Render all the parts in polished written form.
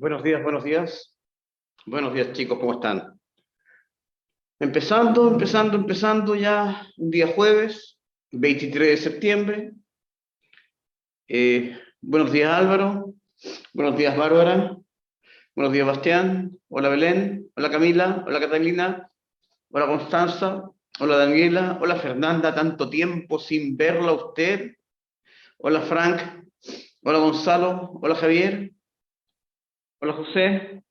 Buenos días, buenos días. Buenos días, chicos, ¿cómo están? Empezando ya un día jueves, 23 de septiembre. Buenos días, Álvaro. Buenos días, Bárbara. Buenos días, Bastián. Hola, Belén. Hola, Camila. Hola, Catalina. Hola, Constanza. Hola, Daniela. Hola, Fernanda. Tanto tiempo sin verla a usted. Hola, Frank. Hola, Gonzalo. Hola, Javier. Hola, José.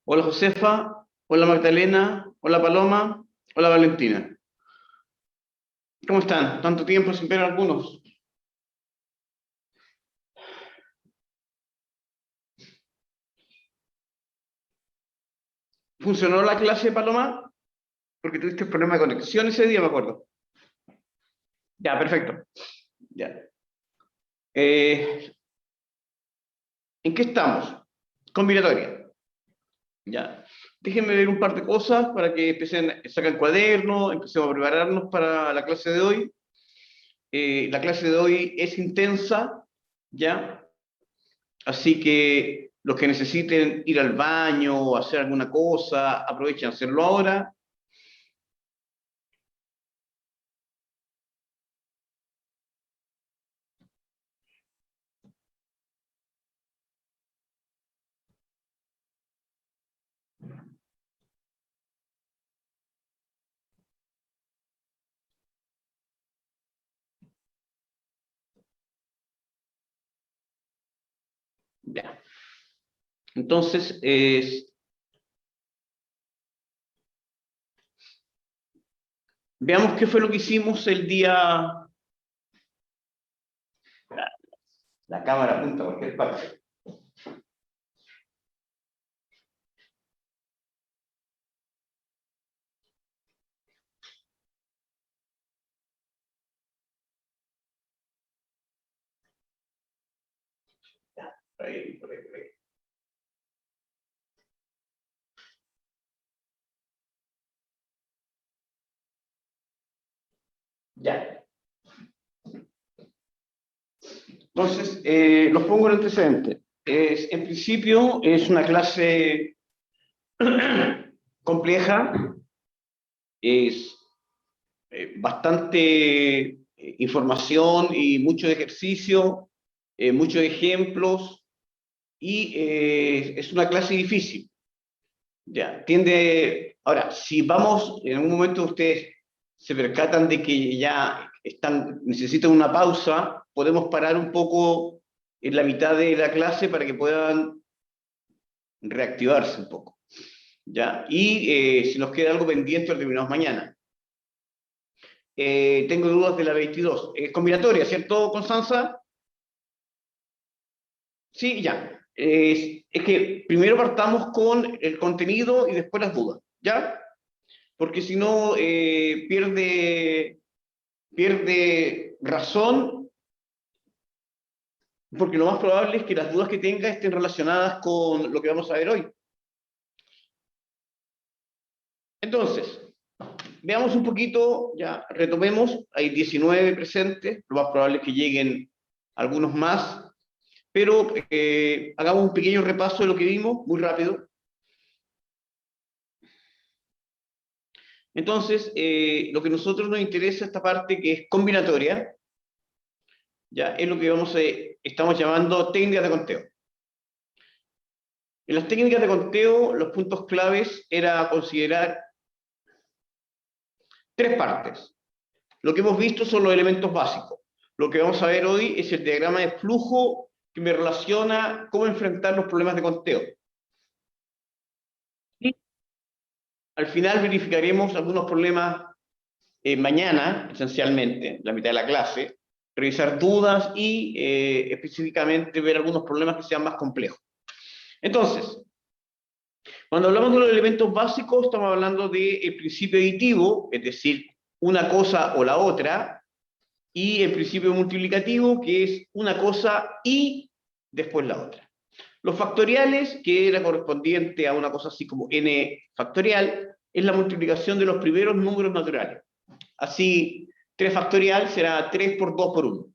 Hola, Josefa. Hola, Magdalena. Hola, Paloma. Hola, Valentina. ¿Cómo están? Tanto tiempo sin ver a algunos. ¿Funcionó la clase, Paloma? Porque tuviste problema de conexión ese día, me acuerdo. Ya, perfecto. Ya. ¿En qué estamos? Combinatoria. Ya. Déjenme ver un par de cosas para que empiecen, saquen cuaderno, empecemos a prepararnos para la clase de hoy. La clase de hoy es intensa, ¿ya? Así que los que necesiten ir al baño o hacer alguna cosa, aprovechen a hacerlo ahora. Ya. Entonces, veamos qué fue lo que hicimos el día. La cámara apunta a cualquier parte. Ya, por ahí, por ahí, por ahí. Ya. Entonces, los pongo en antecedentes. En principio, es una clase compleja, es bastante información y mucho ejercicio, muchos ejemplos, y es una clase difícil. Ya, tiende. Ahora, si vamos, en algún momento ustedes se percatan de que ya necesitan una pausa, podemos parar un poco en la mitad de la clase para que puedan reactivarse un poco. ¿Ya? Y si nos queda algo pendiente, lo terminamos mañana. Tengo dudas de la 22. Es combinatoria, ¿cierto, Constanza? Sí, ya. Es que primero partamos con el contenido y después las dudas, ¿ya? Porque si no, pierde razón, porque lo más probable es que las dudas que tenga estén relacionadas con lo que vamos a ver hoy. Entonces, veamos un poquito, ya retomemos, hay 19 presentes, lo más probable es que lleguen algunos más, pero hagamos un pequeño repaso de lo que vimos, muy rápido. Entonces, lo que a nosotros nos interesa, esta parte que es combinatoria, ya es lo que estamos llamando técnicas de conteo. En las técnicas de conteo, los puntos claves era considerar tres partes. Lo que hemos visto son los elementos básicos. Lo que vamos a ver hoy es el diagrama de flujo que me relaciona cómo enfrentar los problemas de conteo. Y al final verificaremos algunos problemas mañana, esencialmente, la mitad de la clase, revisar dudas y específicamente ver algunos problemas que sean más complejos. Entonces, cuando hablamos de los elementos básicos, estamos hablando del principio aditivo, es decir, una cosa o la otra, y el principio multiplicativo, que es una cosa y después la otra. Los factoriales, que era correspondiente a una cosa así como n factorial, es la multiplicación de los primeros números naturales. Así, 3 factorial será 3 por 2 por 1.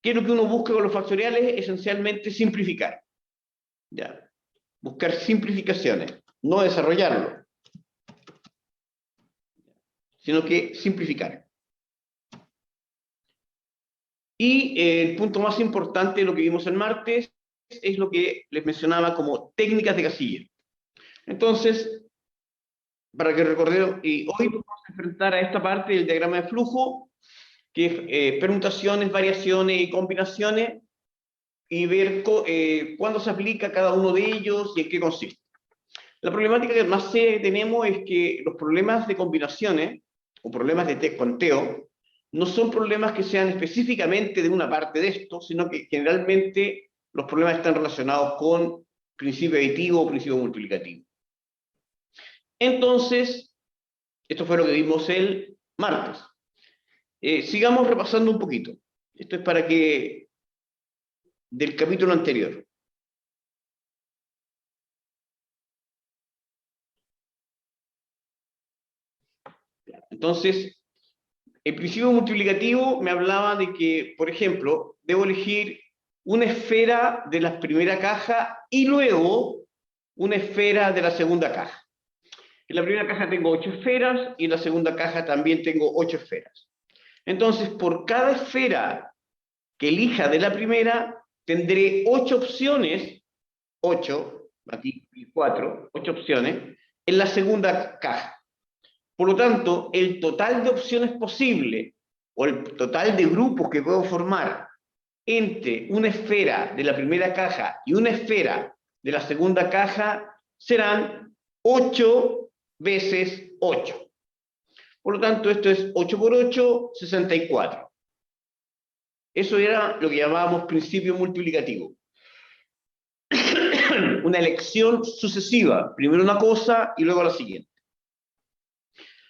¿Qué es lo que uno busca con los factoriales? Esencialmente simplificar. ¿Ya? Buscar simplificaciones, no desarrollarlo, sino que simplificar. Y el punto más importante de lo que vimos el martes es lo que les mencionaba como técnicas de casillero. Entonces, para que recordemos, y hoy vamos a enfrentar a esta parte del diagrama de flujo, que es permutaciones, variaciones y combinaciones, y ver cuándo se aplica cada uno de ellos y en qué consiste. La problemática que más tenemos es que los problemas de combinaciones, o problemas de conteo, no son problemas que sean específicamente de una parte de esto, sino que generalmente los problemas están relacionados con principio aditivo o principio multiplicativo. Entonces, esto fue lo que vimos el martes. Sigamos repasando un poquito. Esto es para que, del capítulo anterior. Entonces, el principio multiplicativo me hablaba de que, por ejemplo, debo elegir una esfera de la primera caja y luego una esfera de la segunda caja. En la primera caja tengo 8 esferas y en la segunda caja también tengo 8 esferas. Entonces, por cada esfera que elija de la primera, tendré 8 opciones, 8, aquí 4, 8 opciones, en la segunda caja. Por lo tanto, el total de opciones posibles, o el total de grupos que puedo formar entre una esfera de la primera caja y una esfera de la segunda caja, serán 8 veces 8. Por lo tanto, esto es 8 por 8, 64. Eso era lo que llamábamos principio multiplicativo. Una elección sucesiva, primero una cosa y luego la siguiente.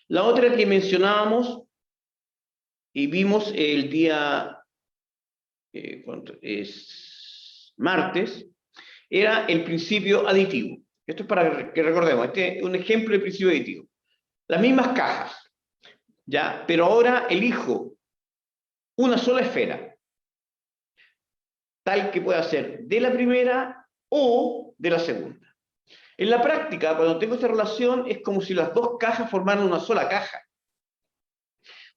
La otra que mencionábamos y vimos el día martes, era el principio aditivo. Esto es para que recordemos, este es un ejemplo de principio aditivo. Las mismas cajas, ¿ya? Pero ahora elijo una sola esfera, tal que pueda ser de la primera o de la segunda. En la práctica, cuando tengo esta relación, es como si las dos cajas formaran una sola caja.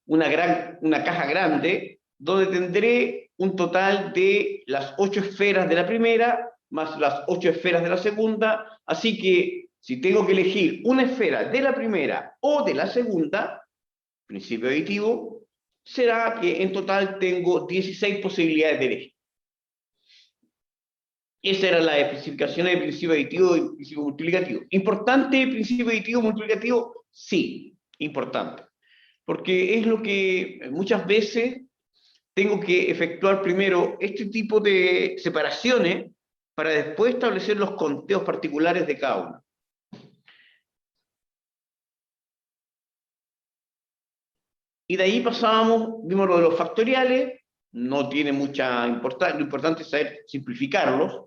Una caja grande, donde tendré un total de las 8 esferas de la primera, más las 8 esferas de la segunda, así que si tengo que elegir una esfera de la primera o de la segunda, principio aditivo, será que en total tengo 16 posibilidades de elegir. Esa era la especificación de principio aditivo y principio multiplicativo. ¿Importante el principio aditivo multiplicativo? Sí, importante. Porque es lo que muchas veces tengo que efectuar primero este tipo de separaciones para después establecer los conteos particulares de cada uno. Y de ahí pasábamos, vimos lo de los factoriales, no tiene mucha importancia, lo importante es saber simplificarlos,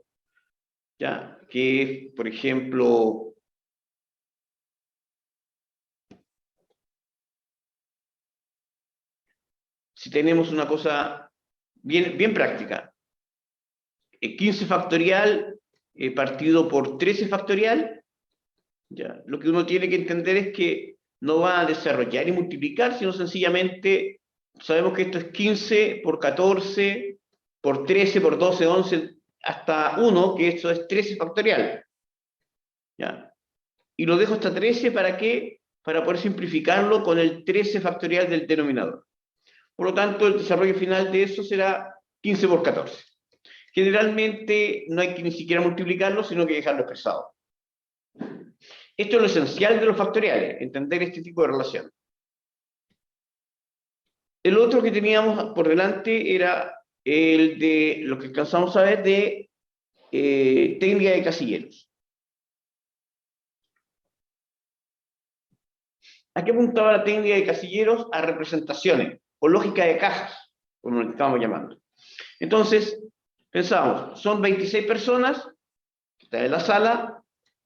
¿ya? Que es, por ejemplo, si tenemos una cosa bien práctica, 15 factorial partido por 13 factorial, ¿ya? Lo que uno tiene que entender es que no va a desarrollar y multiplicar, sino sencillamente sabemos que esto es 15 por 14, por 13, por 12, 11, hasta 1, que esto es 13 factorial. ¿Ya? Y lo dejo hasta 13, ¿para qué? Para poder simplificarlo con el 13 factorial del denominador. Por lo tanto, el desarrollo final de eso será 15 por 14. Generalmente no hay que ni siquiera multiplicarlo, sino que dejarlo expresado. Esto es lo esencial de los factoriales, entender este tipo de relación. El otro que teníamos por delante era el de lo que alcanzamos a ver de técnica de casilleros. ¿A qué apuntaba la técnica de casilleros? A representaciones, o lógica de cajas, como lo estábamos llamando. Entonces, pensamos, son 26 personas que están en la sala,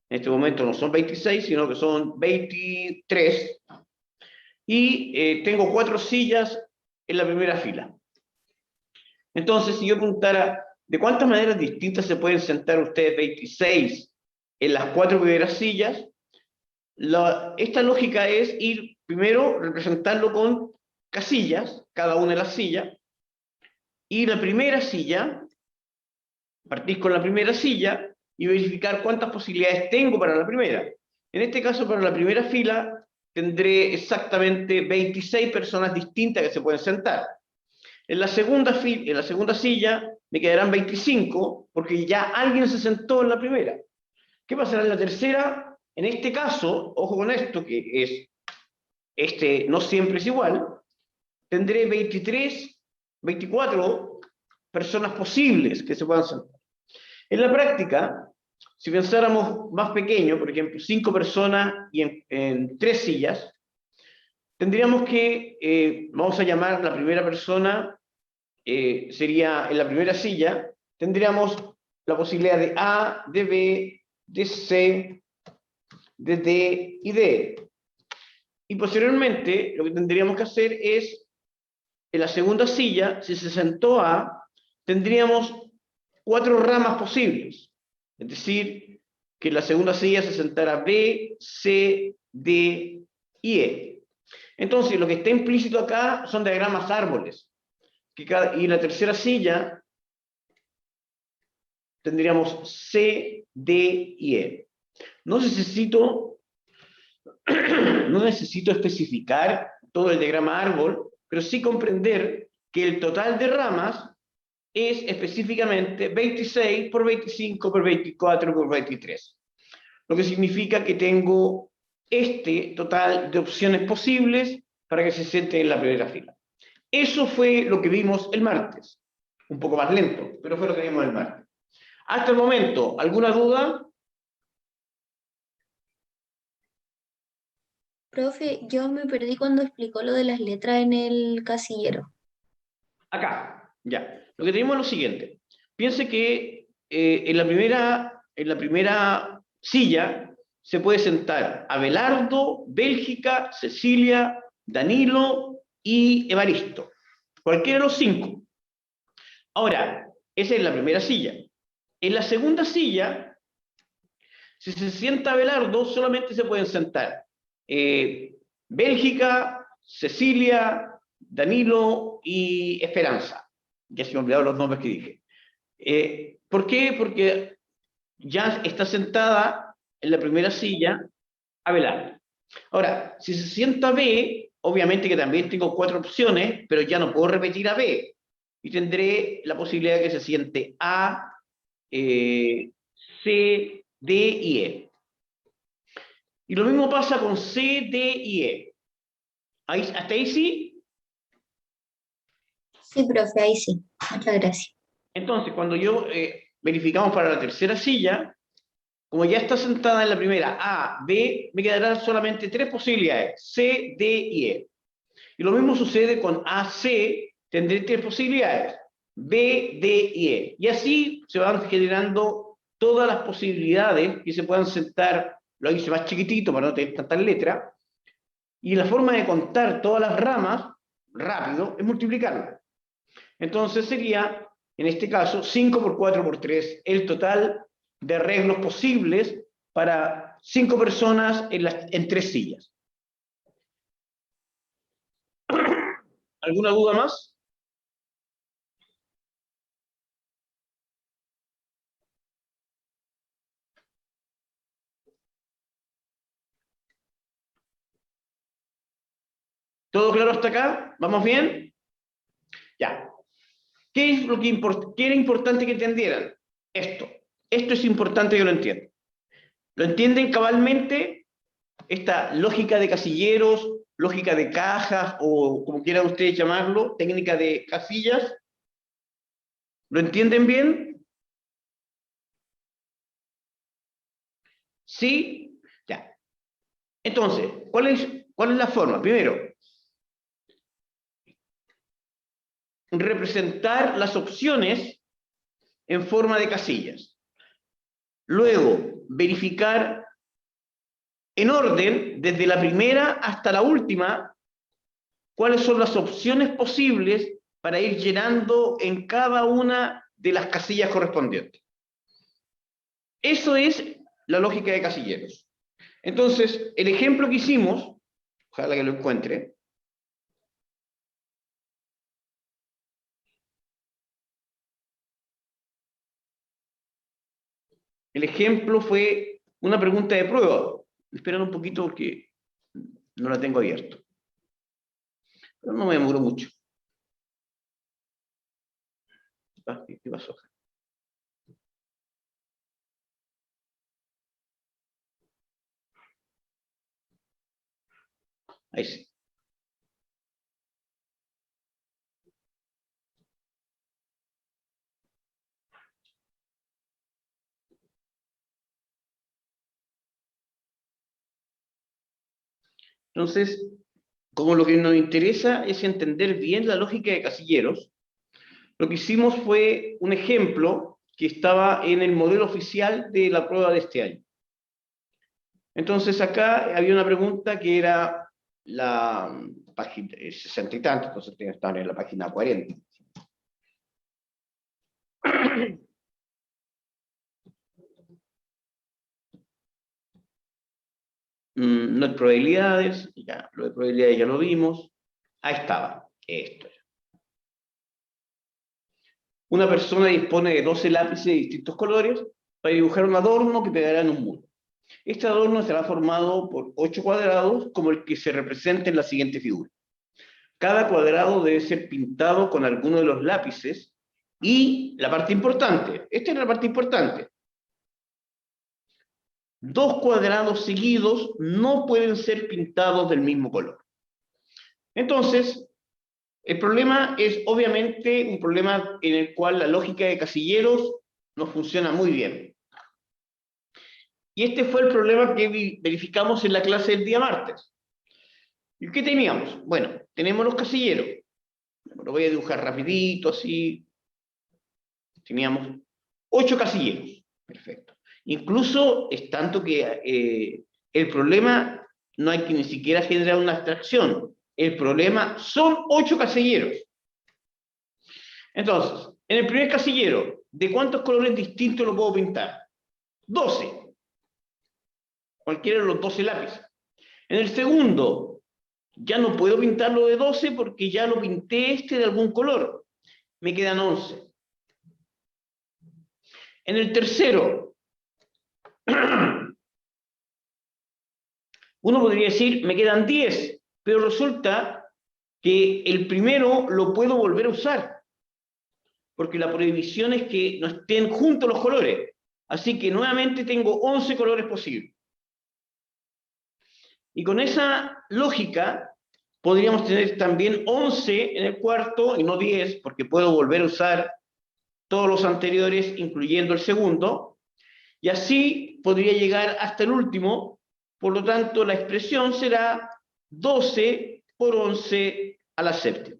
en este momento no son 26, sino que son 23, y tengo 4 sillas en la primera fila. Entonces, si yo preguntara, ¿de cuántas maneras distintas se pueden sentar ustedes 26 en las 4 primeras sillas? Esta lógica es ir primero representarlo con casillas, cada una de las sillas, y la primera silla, partís con la primera silla y verificar cuántas posibilidades tengo para la primera. En este caso, para la primera fila, tendré exactamente 26 personas distintas que se pueden sentar. En la segunda silla me quedarán 25, porque ya alguien se sentó en la primera. ¿Qué pasará en la tercera? En este caso, ojo con esto, que es, no siempre es igual, tendré 23, 24 personas posibles que se puedan sentar. En la práctica, si pensáramos más pequeño, por ejemplo, 5 personas y en 3 sillas, tendríamos que, vamos a llamar la primera persona, sería en la primera silla, tendríamos la posibilidad de A, de B, de C, de D y de E. Y posteriormente, lo que tendríamos que hacer es, en la segunda silla, si se sentó A, tendríamos 4 ramas posibles. Es decir, que en la segunda silla se sentara B, C, D y E. Entonces, lo que está implícito acá son diagramas árboles. Y en la tercera silla tendríamos C, D y E. No necesito especificar todo el diagrama árbol, pero sí comprender que el total de ramas es específicamente 26 por 25 por 24 por 23. Lo que significa que tengo este total de opciones posibles para que se sienten en la primera fila. Eso fue lo que vimos el martes. Un poco más lento, pero fue lo que vimos el martes. Hasta el momento, ¿alguna duda? Profe, yo me perdí cuando explicó lo de las letras en el casillero. Acá, ya. Lo que tenemos es lo siguiente. Piense que en la primera silla se puede sentar Abelardo, Bélgica, Cecilia, Danilo y Evaristo. Cualquiera de los 5. Ahora, esa es la primera silla. En la segunda silla, si se sienta Abelardo, solamente se pueden sentar Bélgica, Cecilia, Danilo y Esperanza. Ya se me han olvidado los nombres que dije. ¿Por qué? Porque ya está sentada en la primera silla Abelardo. Ahora, si se sienta B, obviamente que también tengo 4 opciones, pero ya no puedo repetir a B. Y tendré la posibilidad de que se siente A, C, D y E. Y lo mismo pasa con C, D y E. ¿Hasta ahí sí? Sí, profe, ahí sí. Muchas gracias. Entonces, cuando yo verificamos para la tercera silla, como ya está sentada en la primera A, B, me quedarán solamente 3 posibilidades, C, D y E. Y lo mismo sucede con AC, tendré 3 posibilidades, B, D y E. Y así se van generando todas las posibilidades que se puedan sentar, lo hice más chiquitito para no tener tantas letras, y la forma de contar todas las ramas, rápido, es multiplicarlas. Entonces sería, en este caso, 5 por 4 por 3, el total de arreglos posibles para 5 personas en 3 sillas. ¿Alguna duda más? ¿Todo claro hasta acá? ¿Vamos bien? Ya. ¿Qué es lo que qué era importante que entendieran? Esto. Esto es importante que lo entiendan. ¿Lo entienden cabalmente? Esta lógica de casilleros, lógica de cajas, o como quieran ustedes llamarlo, técnica de casillas. ¿Lo entienden bien? ¿Sí? Ya. Entonces, ¿cuál es la forma? Primero, representar las opciones en forma de casillas. Luego, verificar en orden, desde la primera hasta la última, cuáles son las opciones posibles para ir llenando en cada una de las casillas correspondientes. Eso es la lógica de casilleros. Entonces, el ejemplo que hicimos, ojalá que lo encuentre, el ejemplo fue una pregunta de prueba. Esperan un poquito porque no la tengo abierta. Pero no me demoró mucho. ¿Qué pasó? Ahí sí. Entonces, como lo que nos interesa es entender bien la lógica de casilleros, lo que hicimos fue un ejemplo que estaba en el modelo oficial de la prueba de este año. Entonces acá había una pregunta que era la página 60 y tanto, entonces estaban en la página 40. No hay probabilidades, ya, lo de probabilidades ya lo vimos. Ahí estaba, esto. Una persona dispone de 12 lápices de distintos colores para dibujar un adorno que pegará en un muro. Este adorno estará formado por 8 cuadrados, como el que se representa en la siguiente figura. Cada cuadrado debe ser pintado con alguno de los lápices y la parte importante, esta es la parte importante, 2 cuadrados seguidos no pueden ser pintados del mismo color. Entonces, el problema es obviamente un problema en el cual la lógica de casilleros no funciona muy bien. Y este fue el problema que verificamos en la clase del día martes. ¿Y qué teníamos? Bueno, tenemos los casilleros. Lo voy a dibujar rapidito, así. Teníamos 8 casilleros. Perfecto. Incluso es tanto que el problema no hay que ni siquiera generar una abstracción. El problema son 8 casilleros. Entonces, en el primer casillero, ¿de cuántos colores distintos lo puedo pintar? 12. Cualquiera de los 12 lápices. En el segundo, ya no puedo pintarlo de 12 porque ya lo pinté este de algún color. Me quedan 11. En el tercero, uno podría decir, me quedan 10, pero resulta que el primero lo puedo volver a usar, porque la prohibición es que no estén juntos los colores. Así que nuevamente tengo 11 colores posibles. Y con esa lógica, podríamos tener también 11 en el cuarto y no 10, porque puedo volver a usar todos los anteriores, incluyendo el segundo, y así podría llegar hasta el último. Por lo tanto, la expresión será 12 por 11 a la séptima.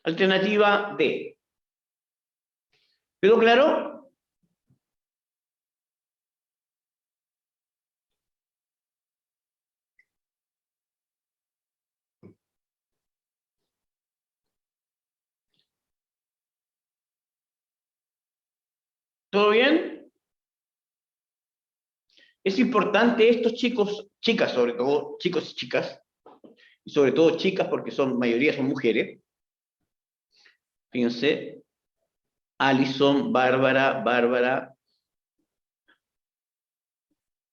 Alternativa D. ¿Quedó claro? ¿Todo bien? Es importante estos chicos, chicas sobre todo, chicos y chicas, y sobre todo chicas porque mayoría son mujeres. Fíjense, Alison, Bárbara,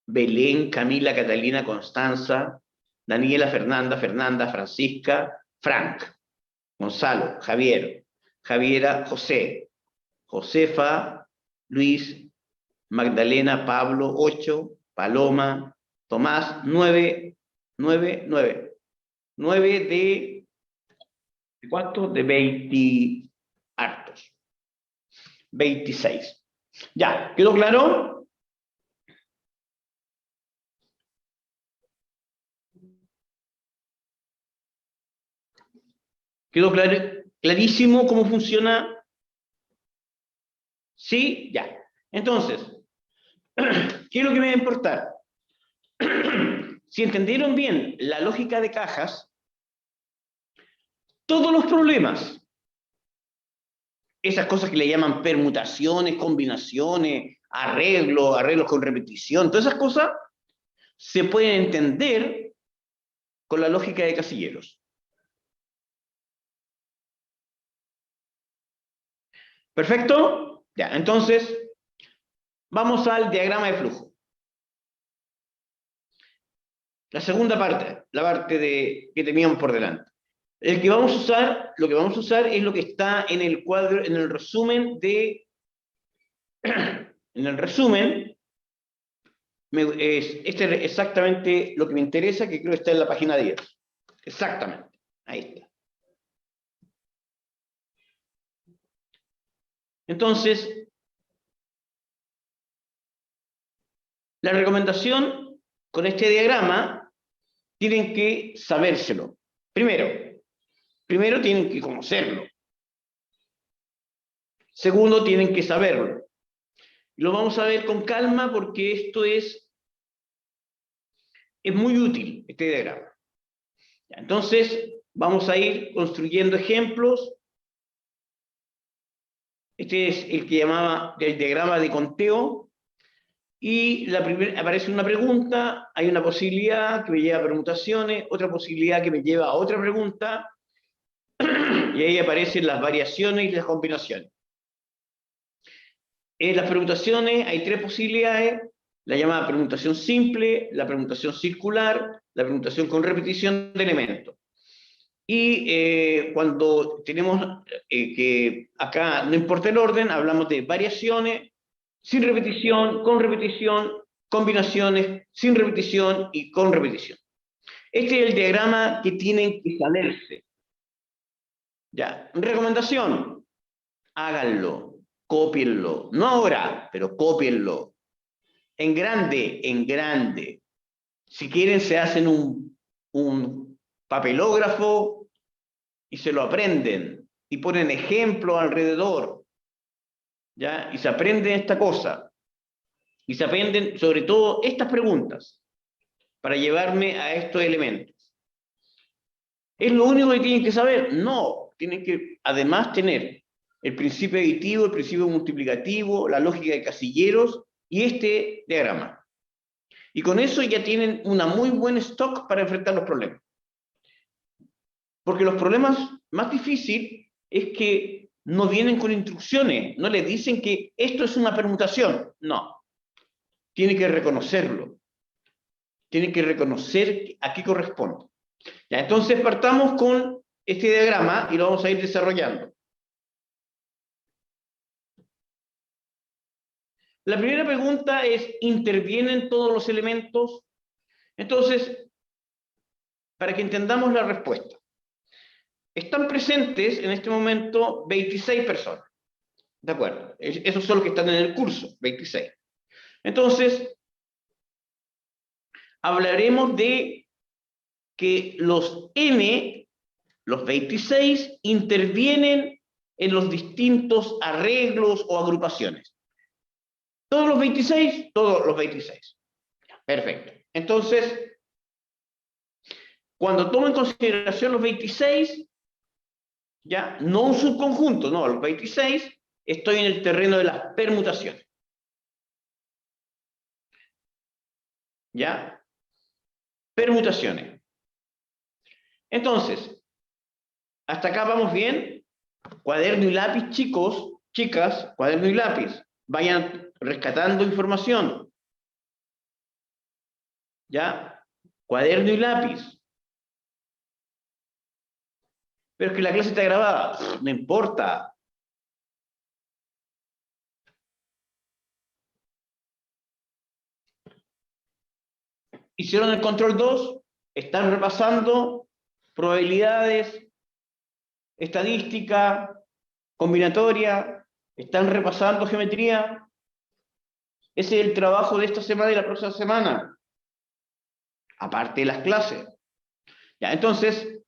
Belén, Camila, Catalina, Constanza, Daniela, Fernanda, Francisca, Frank, Gonzalo, Javiera, José, Josefa, Luis, Magdalena, Pablo, 8, Paloma, Tomás, 9 ¿de cuánto? De 20 hartos. 26. Ya, ¿quedó claro? ¿Quedó clarísimo cómo funciona? ¿Sí? Ya. Entonces, ¿qué es lo que me va a importar? Si entendieron bien la lógica de cajas, Todos los problemas, esas cosas que le llaman permutaciones, combinaciones, arreglos con repetición, todas esas cosas se pueden entender con la lógica de casilleros. ¿Perfecto? Ya, entonces, vamos al diagrama de flujo. La segunda parte, la parte que teníamos por delante. Lo que vamos a usar es lo que está en el cuadro, en el resumen de... En el resumen, este es exactamente lo que me interesa, que creo que está en la página 10. Exactamente, ahí está. Entonces, la recomendación con este diagrama, tienen que sabérselo. Primero tienen que conocerlo. Segundo, tienen que saberlo. Lo vamos a ver con calma porque esto es muy útil, este diagrama. Entonces, vamos a ir construyendo ejemplos. Este es el que llamaba el diagrama de conteo. Y aparece una pregunta, hay una posibilidad que me lleva a permutaciones, otra posibilidad que me lleva a otra pregunta, y ahí aparecen las variaciones y las combinaciones. En las permutaciones hay tres posibilidades: la llamada permutación simple, la permutación circular, la permutación con repetición de elementos. Y cuando tenemos que acá no importa el orden, hablamos de variaciones, sin repetición, con repetición, combinaciones, sin repetición y con repetición. Este es el diagrama que tienen que saberse. Ya, recomendación, háganlo, cópienlo, no ahora, pero cópienlo. En grande. Si quieren se hacen un papelógrafo y se lo aprenden y ponen ejemplos alrededor, ¿ya? Y se aprenden esta cosa. Y se aprenden sobre todo estas preguntas para llevarme a estos elementos. ¿Es lo único que tienen que saber? No, tienen que además tener el principio aditivo, el principio multiplicativo, la lógica de casilleros y este diagrama. Y con eso ya tienen una muy buen stock para enfrentar los problemas. Porque los problemas más difíciles es que no vienen con instrucciones, no les dicen que esto es una permutación. No. Tiene que reconocerlo. Tiene que reconocer a qué corresponde. Ya, entonces partamos con este diagrama y lo vamos a ir desarrollando. La primera pregunta es: ¿intervienen todos los elementos? Entonces, para que entendamos la respuesta. Están presentes en este momento 26 personas. ¿De acuerdo? Esos son los que están en el curso, 26. Entonces, hablaremos de que los N, los 26, intervienen en los distintos arreglos o agrupaciones. ¿Todos los 26? Todos los 26. Perfecto. Entonces, cuando tomo en consideración los 26, ya, no un subconjunto, no, los 26, estoy en el terreno de las permutaciones. ¿Ya? Permutaciones. Entonces, hasta acá vamos bien. Cuaderno y lápiz, chicos, chicas, cuaderno y lápiz. Vayan rescatando información. ¿Ya? Cuaderno y lápiz. Pero es que la clase está grabada. No importa. Hicieron el control 2, están repasando probabilidades, estadística, combinatoria, están repasando geometría. Ese es el trabajo de esta semana y la próxima semana. Aparte de las clases. Ya, entonces,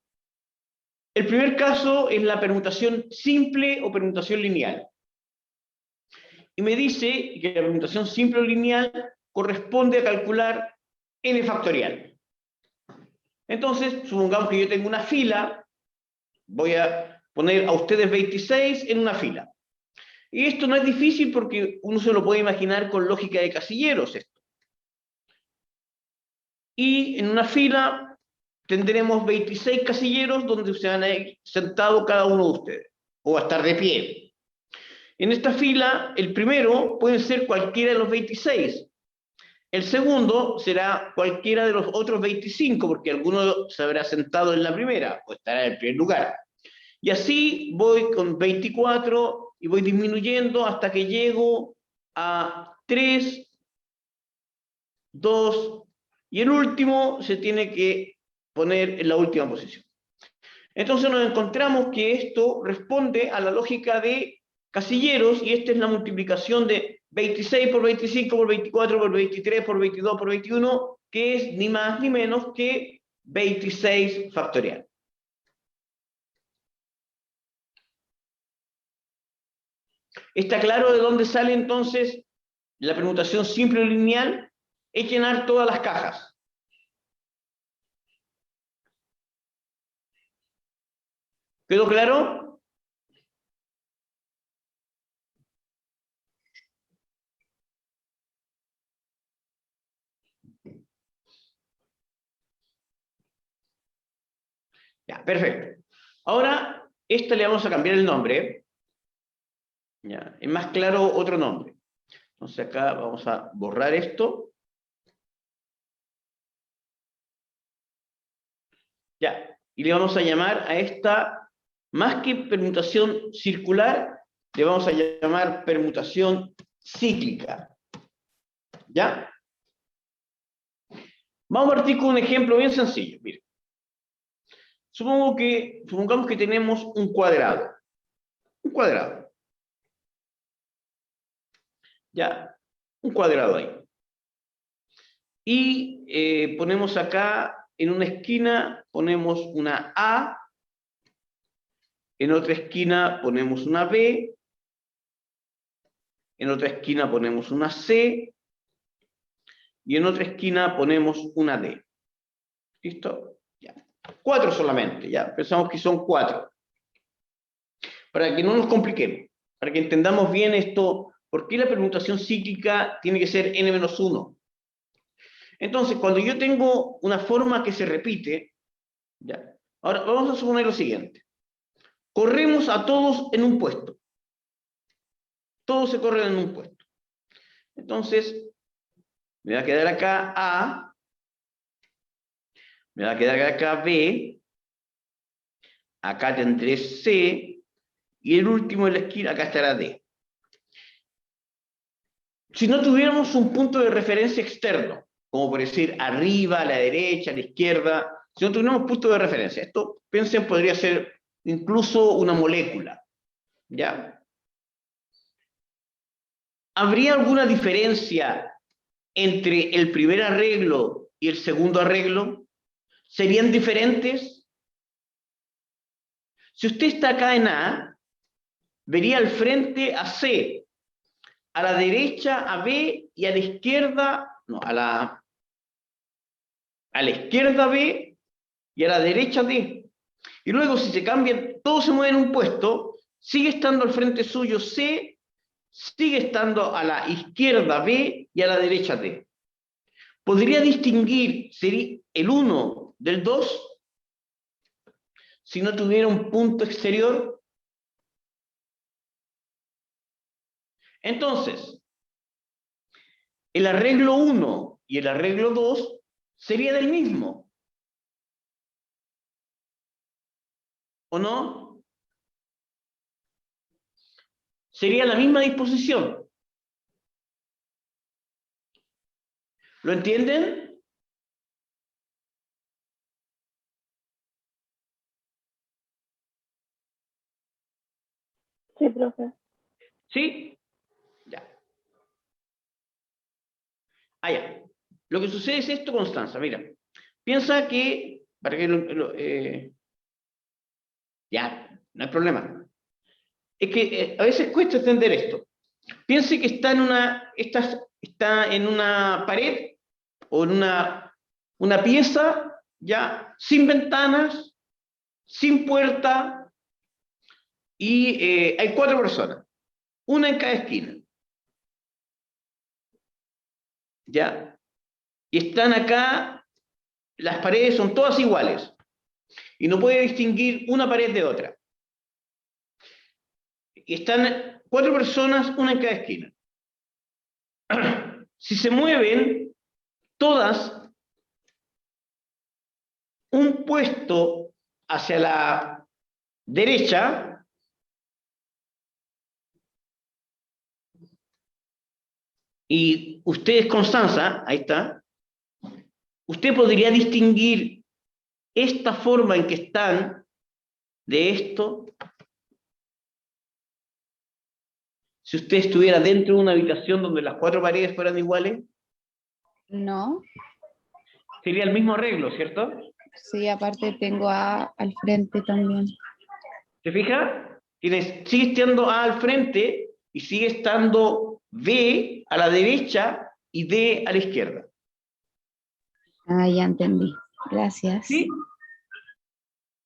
el primer caso es la permutación simple o permutación lineal. Y me dice que la permutación simple o lineal corresponde a calcular n factorial. Entonces, supongamos que yo tengo una fila voy a poner a ustedes 26 en una fila. Y esto no es difícil porque uno se lo puede imaginar con lógica de casilleros esto. Y en una fila tendremos 26 casilleros donde se van a ir sentados cada uno de ustedes, o a estar de pie. En esta fila, el primero puede ser cualquiera de los 26. El segundo será cualquiera de los otros 25, porque alguno se habrá sentado en la primera, o estará en el primer lugar. Y así voy con 24 y voy disminuyendo hasta que llego a 3, 2, y el último se tiene que poner en la última posición. Entonces nos encontramos que esto responde a la lógica de casilleros, y esta es la multiplicación de 26 por 25 por 24 por 23 por 22 por 21, que es ni más ni menos que 26 factorial. ¿Está claro de dónde sale entonces la permutación simple o lineal? Es llenar todas las cajas. ¿Quedó claro? Ya, perfecto. Ahora, esta le vamos a cambiar el nombre. Ya, es más claro otro nombre. Entonces acá vamos a borrar esto. Ya, y le vamos a llamar a esta, más que permutación circular, le vamos a llamar permutación cíclica. ¿Ya? Vamos a partir con un ejemplo bien sencillo. Mire. Supongamos que tenemos un cuadrado. Un cuadrado. ¿Ya? Un cuadrado ahí. Y ponemos acá, en una esquina, ponemos una A. En otra esquina ponemos una B. En otra esquina ponemos una C. Y en otra esquina ponemos una D. ¿Listo? Ya. 4 solamente, ya. Pensamos que son 4. Para que no nos compliquemos, para que entendamos bien esto, ¿por qué la permutación cíclica tiene que ser n-1? Entonces, cuando yo tengo una forma que se repite, ya. Ahora vamos a suponer lo siguiente. Corremos a todos en un puesto. Todos se corren en un puesto. Entonces, me va a quedar acá A, me va a quedar acá B, acá tendré C, y el último de la esquina, acá estará D. Si no tuviéramos un punto de referencia externo, como por decir arriba, a la derecha, a la izquierda, si no tuviéramos punto de referencia, esto, piensen, podría ser incluso una molécula, ¿ya? ¿Habría alguna diferencia entre el primer arreglo y el segundo arreglo? ¿Serían diferentes? Si usted está acá en A, vería al frente a C, a la derecha a B y a la izquierda, no, a la izquierda B y a la derecha D. Y luego si se cambian, todo se mueve en un puesto, sigue estando al frente suyo C, sigue estando a la izquierda B y a la derecha D. ¿Podría distinguir sería el 1 del 2 si no tuviera un punto exterior? Entonces, el arreglo 1 y el arreglo 2 sería del mismo. ¿O no? Sería la misma disposición. ¿Lo entienden? Sí, profe. ¿Sí? Ya. Ah, ya. Lo que sucede es esto, Constanza, mira. Piensa que, para que ya, no hay problema. Es que a veces cuesta entender esto. Piense que está en una pared o en una pieza ya sin ventanas sin puerta, y hay 4 personas, una en cada esquina. ¿Ya? Y están acá, las paredes son todas iguales, y no puede distinguir una pared de otra. Y están 4 personas, una en cada esquina. Si se mueven todas un puesto hacia la derecha, y usted es Constanza, ahí está, usted podría distinguir esta forma en que están de esto. Si usted estuviera dentro de una habitación donde las 4 paredes fueran iguales, No, sería el mismo arreglo, ¿cierto? sí, aparte tengo A al frente también. ¿Se fija? Sigue estando A al frente y sigue estando B a la derecha y D a la izquierda. Ah, ya entendí. Gracias. ¿Sí?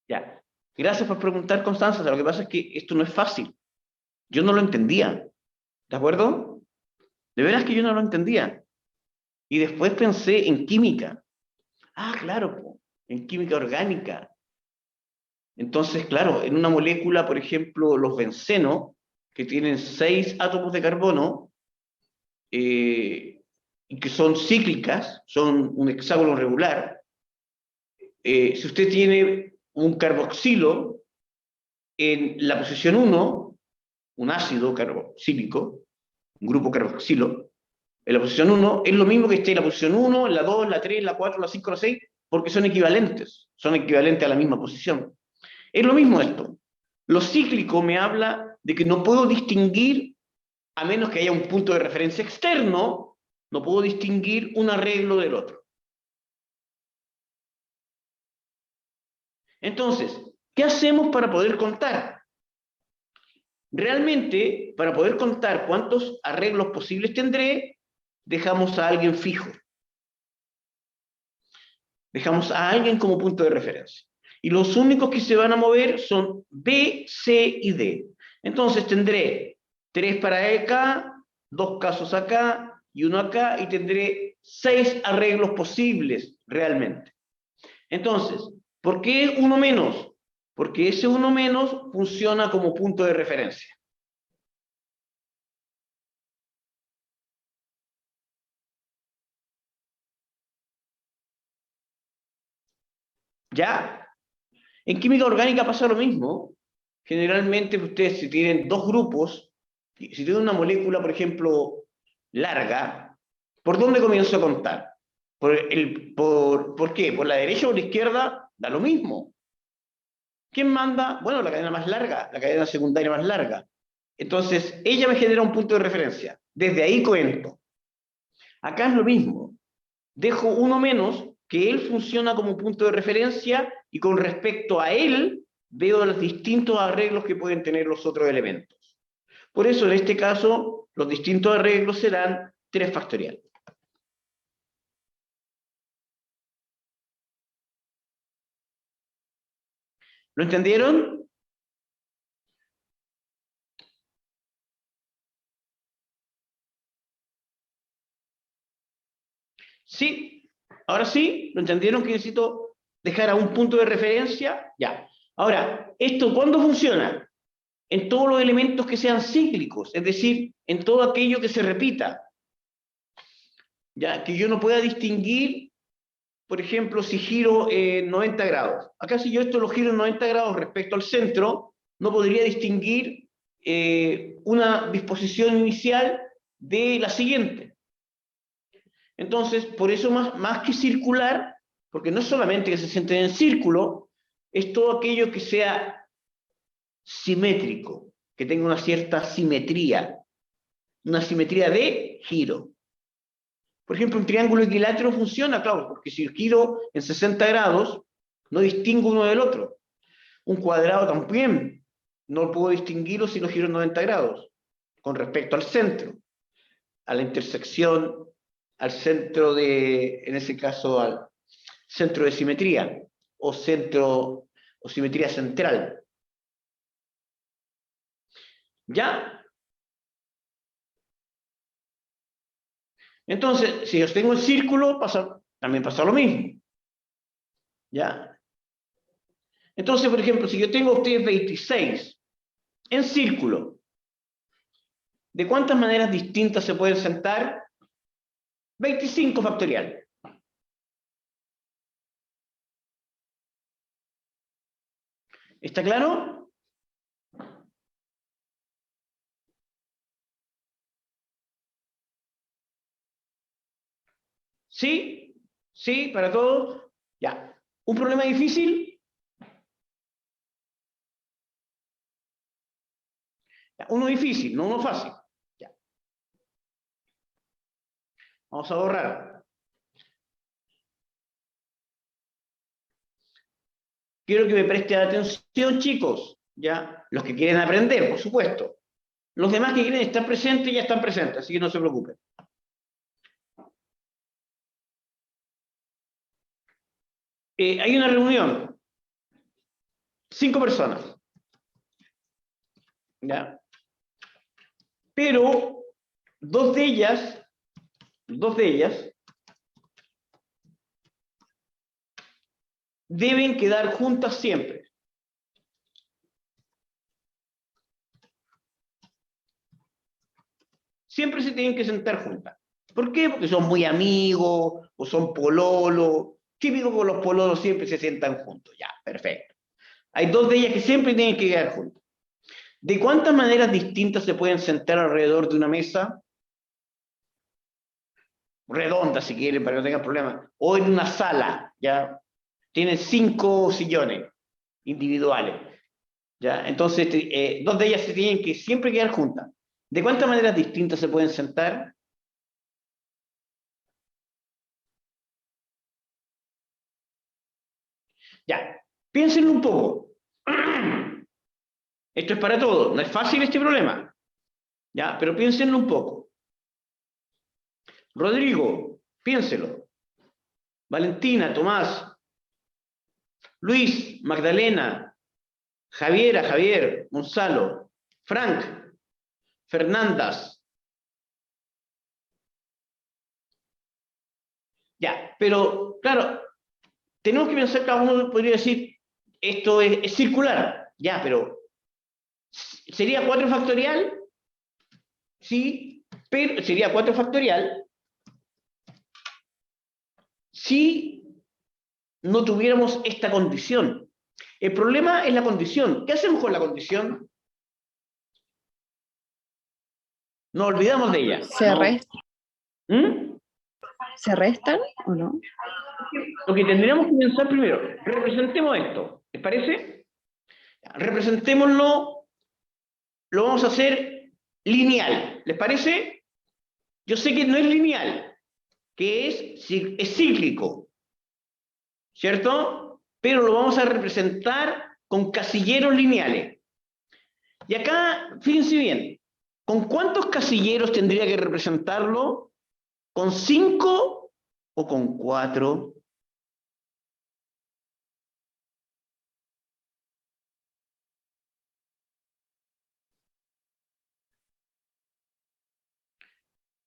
Ya. Gracias por preguntar, Constanza. Lo que pasa es que esto no es fácil. Yo no lo entendía. ¿De acuerdo? De veras que yo no lo entendía. Y después pensé en química. Ah, claro, po, en química orgánica. Entonces, claro, en una molécula, por ejemplo, los bencenos, que tienen 6 átomos de carbono, y que son cíclicas, son un hexágono regular, si usted tiene un carboxilo en la posición 1, un ácido carboxílico, un grupo carboxilo, en la posición 1, es lo mismo que esté en la posición 1, en la 2, en la 3, en la 4, en la 5, en la 6, porque son equivalentes a la misma posición. Es lo mismo esto. Lo cíclico me habla de que no puedo distinguir, a menos que haya un punto de referencia externo, no puedo distinguir un arreglo del otro. Entonces, ¿qué hacemos para poder contar? Realmente, para poder contar cuántos arreglos posibles tendré, dejamos a alguien fijo. Dejamos a alguien como punto de referencia. Y los únicos que se van a mover son B, C y D. Entonces tendré 3 para acá, 2 casos acá y 1 acá, y tendré 6 arreglos posibles realmente. Entonces, ¿por qué uno menos? Porque ese uno menos funciona como punto de referencia. ¿Ya? En química orgánica pasa lo mismo. Generalmente ustedes, si tienen 2 grupos, si tienen una molécula, por ejemplo, larga, ¿por dónde comienzo a contar? ¿Por qué? ¿Por la derecha o la izquierda? Da lo mismo. ¿Quién manda? Bueno, la cadena más larga, la cadena secundaria más larga. Entonces, ella me genera un punto de referencia. Desde ahí cuento. Acá es lo mismo. Dejo uno menos, que él funciona como punto de referencia, y con respecto a él, veo los distintos arreglos que pueden tener los otros elementos. Por eso, en este caso, los distintos arreglos serán 3 factorial. ¿Lo entendieron? Sí. Ahora sí, ¿lo entendieron que necesito dejar a un punto de referencia? Ya. Ahora, ¿esto cuándo funciona? En todos los elementos que sean cíclicos, es decir, en todo aquello que se repita. Ya, que yo no pueda distinguir, por ejemplo, si giro 90 grados. Acá si yo esto lo giro en 90 grados respecto al centro, no podría distinguir una disposición inicial de la siguiente. Entonces, por eso más que circular, porque no es solamente que se sienten en círculo, es todo aquello que sea simétrico, que tenga una cierta simetría de giro. Por ejemplo, un triángulo equilátero funciona, claro, porque si giro en 60 grados, no distingo uno del otro. Un cuadrado también, no puedo distinguirlo si lo giro en 90 grados, con respecto al centro, a la intersección, al centro de, en ese caso, al centro de simetría, o centro o simetría central. ¿Ya? Entonces, si yo tengo el círculo, también pasa lo mismo. ¿Ya? Entonces, por ejemplo, si yo tengo a ustedes 26 en círculo, ¿de cuántas maneras distintas se pueden sentar? 25 factorial. ¿Está claro? ¿Sí? ¿Sí? ¿Para todos? Ya. ¿Un problema difícil? Ya. Uno difícil, no uno fácil. Ya. Vamos a borrar. Quiero que me presten atención, chicos. ¿Ya? Los que quieren aprender, por supuesto. Los demás que quieren estar presentes ya están presentes, así que no se preocupen. Hay una reunión. 5 personas. ¿Ya? Pero dos de ellas deben quedar juntas siempre. Siempre se tienen que sentar juntas. ¿Por qué? Porque son muy amigos o son pololos. Típico que los pololos siempre se sientan juntos. Ya, perfecto. Hay dos de ellas que siempre tienen que quedar juntas. ¿De cuántas maneras distintas se pueden sentar alrededor de una mesa? Redonda, si quieren, para que no tengan problemas. O en una sala, ¿ya? Tienen 5 sillones individuales. ¿Ya? Entonces, dos de ellas se tienen que siempre quedar juntas. ¿De cuántas maneras distintas se pueden sentar? Ya, piénsenlo un poco. Esto es para todos, no es fácil este problema. Ya, pero piénsenlo un poco. Rodrigo, piénselo. Valentina, Tomás, Luis, Magdalena, Javiera, Javier, Gonzalo, Frank, Fernandas. Ya, pero claro, tenemos que pensar, cada uno podría decir, esto es circular. Ya, pero ¿sería 4 factorial? Sí, pero sería 4 factorial si no tuviéramos esta condición. El problema es la condición. ¿Qué hacemos con la condición? Nos olvidamos de ella. ¿Se restan? ¿Mm? ¿Se restan o no? Lo que tendríamos que pensar primero, representemos esto, ¿les parece? Representémoslo, lo vamos a hacer lineal, ¿les parece? Yo sé que no es lineal, que es cíclico, ¿cierto? Pero lo vamos a representar con casilleros lineales. Y acá, fíjense bien, ¿con cuántos casilleros tendría que representarlo? ¿Con 5 o con 4?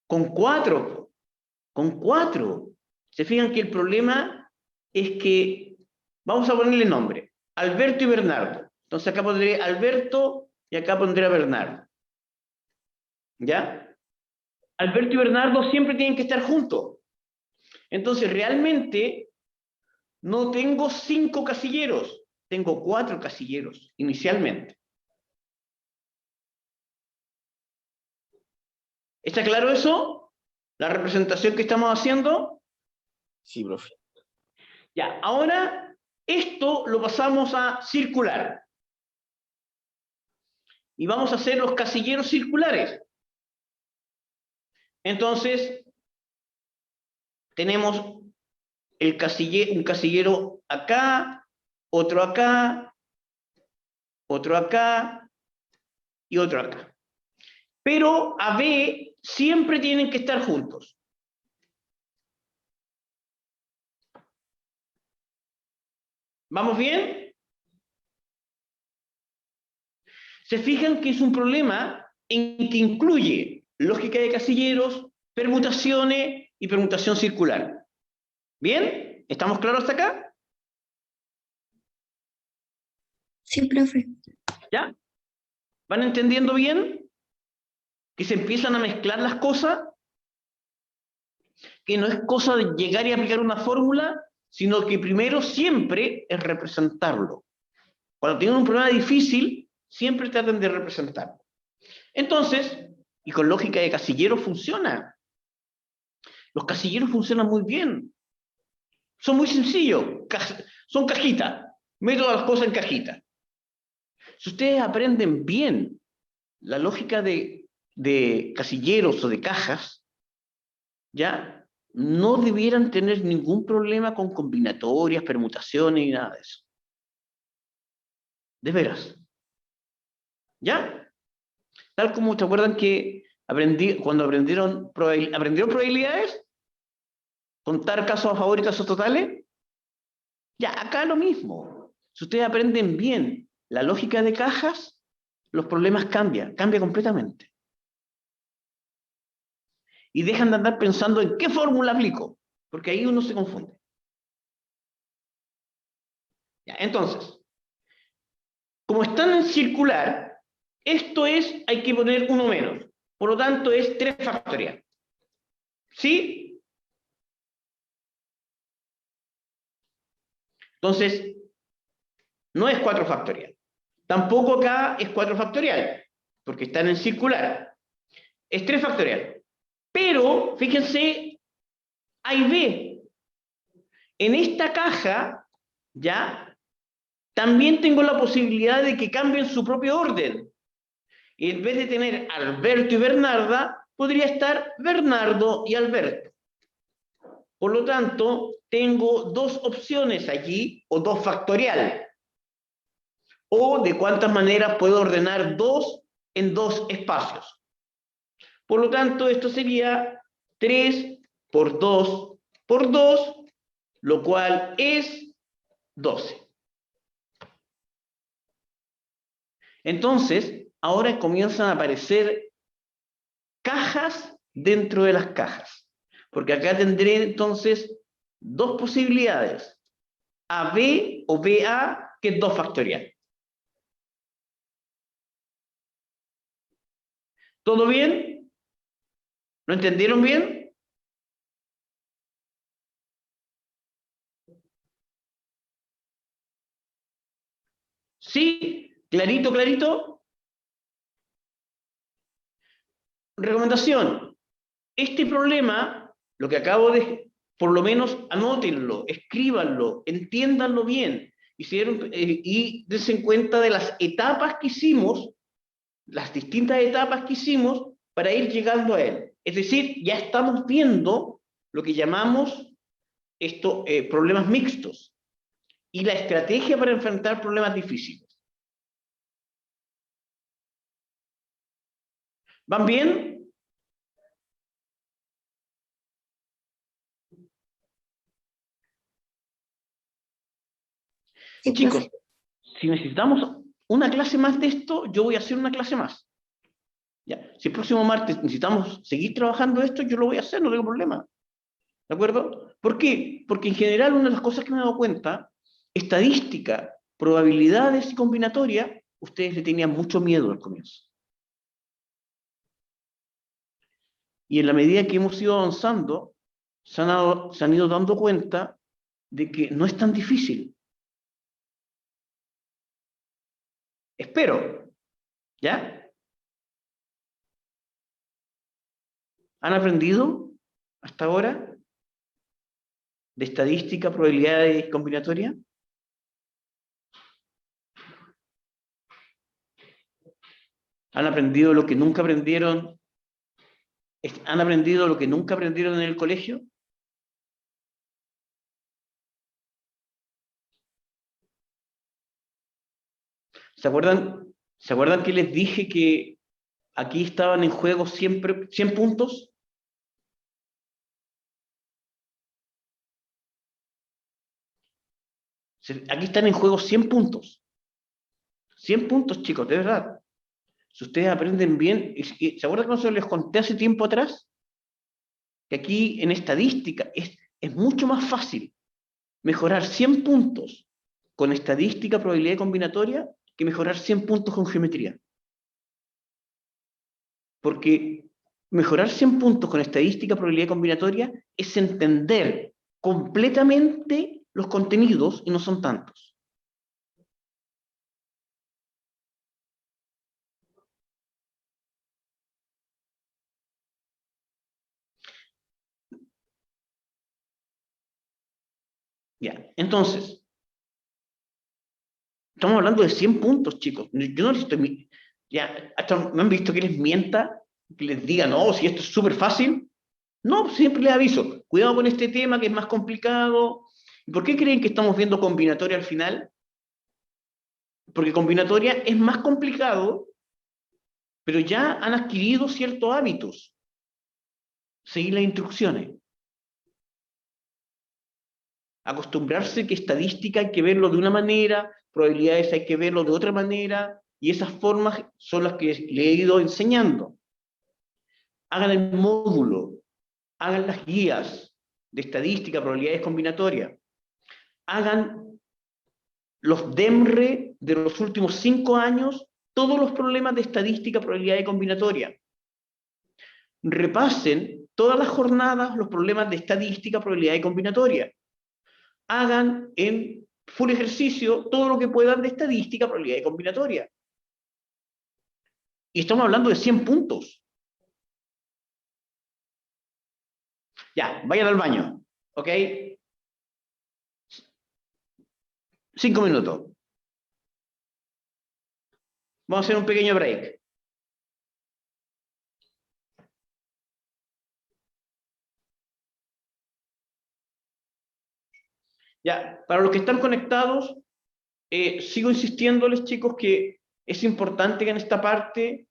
Con 4. Con 4. Se fijan que el problema es que, vamos a ponerle nombre, Alberto y Bernardo. Entonces acá pondré Alberto y acá pondré a Bernardo. ¿Ya? Alberto y Bernardo siempre tienen que estar juntos. Entonces realmente no tengo 5 casilleros, tengo 4 casilleros inicialmente. ¿Está claro eso? ¿La representación que estamos haciendo? Sí, profe. Ya, ahora esto lo pasamos a circular. Y vamos a hacer los casilleros circulares. Entonces, tenemos un casillero acá, otro acá, otro acá y otro acá. Pero A, B siempre tienen que estar juntos. ¿Vamos bien? se fijan que es un problema en que incluye lógica de casilleros, permutaciones y permutación circular. ¿Bien? ¿Estamos claros hasta acá? Sí, profe. ¿Ya? ¿Van entendiendo bien? Que se empiezan a mezclar las cosas, que no es cosa de llegar y aplicar una fórmula, sino que primero siempre es representarlo. Cuando tienen un problema difícil, siempre tratan de representarlo. Entonces, y con lógica de casillero funciona. Los casilleros funcionan muy bien. Son muy sencillos. Son cajitas. Meto las cosas en cajitas. Si ustedes aprenden bien la lógica de casilleros o de cajas, ya no debieran tener ningún problema con combinatorias, permutaciones y nada de eso. De veras. ¿Ya? Tal como te acuerdan que cuando aprendieron probabilidades, contar casos a favor y casos totales. Ya, acá lo mismo. Si ustedes aprenden bien la lógica de cajas, los problemas cambian completamente. Y dejan de andar pensando en qué fórmula aplico, porque ahí uno se confunde. Ya, entonces, como están en circular, esto es, hay que poner uno menos. Por lo tanto, es 3 factorial. ¿Sí? Entonces, no es 4 factorial. Tampoco acá es 4 factorial, porque están en circular. Es 3 factorial. Pero, fíjense, A y B. En esta caja, ¿ya? También tengo la posibilidad de que cambien su propio orden. Y en vez de tener Alberto y Bernarda, podría estar Bernardo y Alberto. Por lo tanto, tengo 2 opciones allí, o 2 factorial. O de cuántas maneras puedo ordenar 2 en 2 espacios. Por lo tanto, esto sería 3 por 2 por 2, lo cual es 12. Entonces, ahora comienzan a aparecer cajas dentro de las cajas. Porque acá tendré entonces 2 posibilidades. AB o BA, que es 2 factorial. ¿Todo bien? ¿Lo entendieron bien? ¿Sí? ¿Clarito, clarito? Recomendación. Este problema, lo que acabo de, por lo menos anótenlo, escríbanlo, entiéndanlo bien y dense cuenta de las etapas que hicimos, las distintas etapas que hicimos para ir llegando a él. Es decir, ya estamos viendo lo que llamamos problemas mixtos y la estrategia para enfrentar problemas difíciles. ¿Van bien? Sí, Chicos, profe. si necesitamos una clase más de esto, yo voy a hacer una clase más. Ya. Si el próximo martes necesitamos seguir trabajando esto, yo lo voy a hacer, no tengo problema. ¿De acuerdo? ¿Por qué? Porque en general una de las cosas que me he dado cuenta, estadística, probabilidades y combinatoria, ustedes le tenían mucho miedo al comienzo. Y en la medida que hemos ido avanzando, se han ido dando cuenta de que no es tan difícil. Espero. ¿Ya? ¿Han aprendido hasta ahora de estadística, probabilidades y combinatoria? ¿Han aprendido lo que nunca aprendieron? ¿Han aprendido lo que nunca aprendieron en el colegio? ¿Se acuerdan que les dije que aquí estaban en juego siempre 100 puntos? Aquí están en juego 100 puntos. 100 puntos, chicos, de verdad. si ustedes aprenden bien, ¿se acuerdan cuando les conté hace tiempo atrás? Que aquí en estadística es mucho más fácil mejorar 100 puntos con estadística, probabilidad combinatoria, que mejorar 100 puntos con geometría. Porque mejorar 100 puntos con estadística, probabilidad combinatoria es entender completamente los contenidos y no son tantos. Ya, entonces, estamos hablando de 100 puntos, chicos. Yo no les estoy... Ya, hasta me han visto que les mienta, que les diga, no, si esto es súper fácil. No, siempre les aviso, cuidado con este tema que es más complicado. ¿Y por qué creen que estamos viendo combinatoria al final? Porque combinatoria es más complicado, pero ya han adquirido ciertos hábitos. Seguir las instrucciones. Acostumbrarse que estadística hay que verlo de una manera, probabilidades hay que verlo de otra manera, y esas formas son las que le he ido enseñando. Hagan el módulo, hagan las guías de estadística, probabilidades combinatorias, hagan los DEMRE de los últimos 5 años, todos los problemas de estadística, probabilidad y combinatoria. Repasen todas las jornadas los problemas de estadística, probabilidad y combinatoria. Hagan en full ejercicio todo lo que puedan de estadística, probabilidad y combinatoria. Y estamos hablando de 100 puntos. Ya, vayan al baño, ¿ok? 5 minutos. Vamos a hacer un pequeño break. Ya, para los que están conectados, sigo insistiéndoles, chicos, que es importante que en esta parte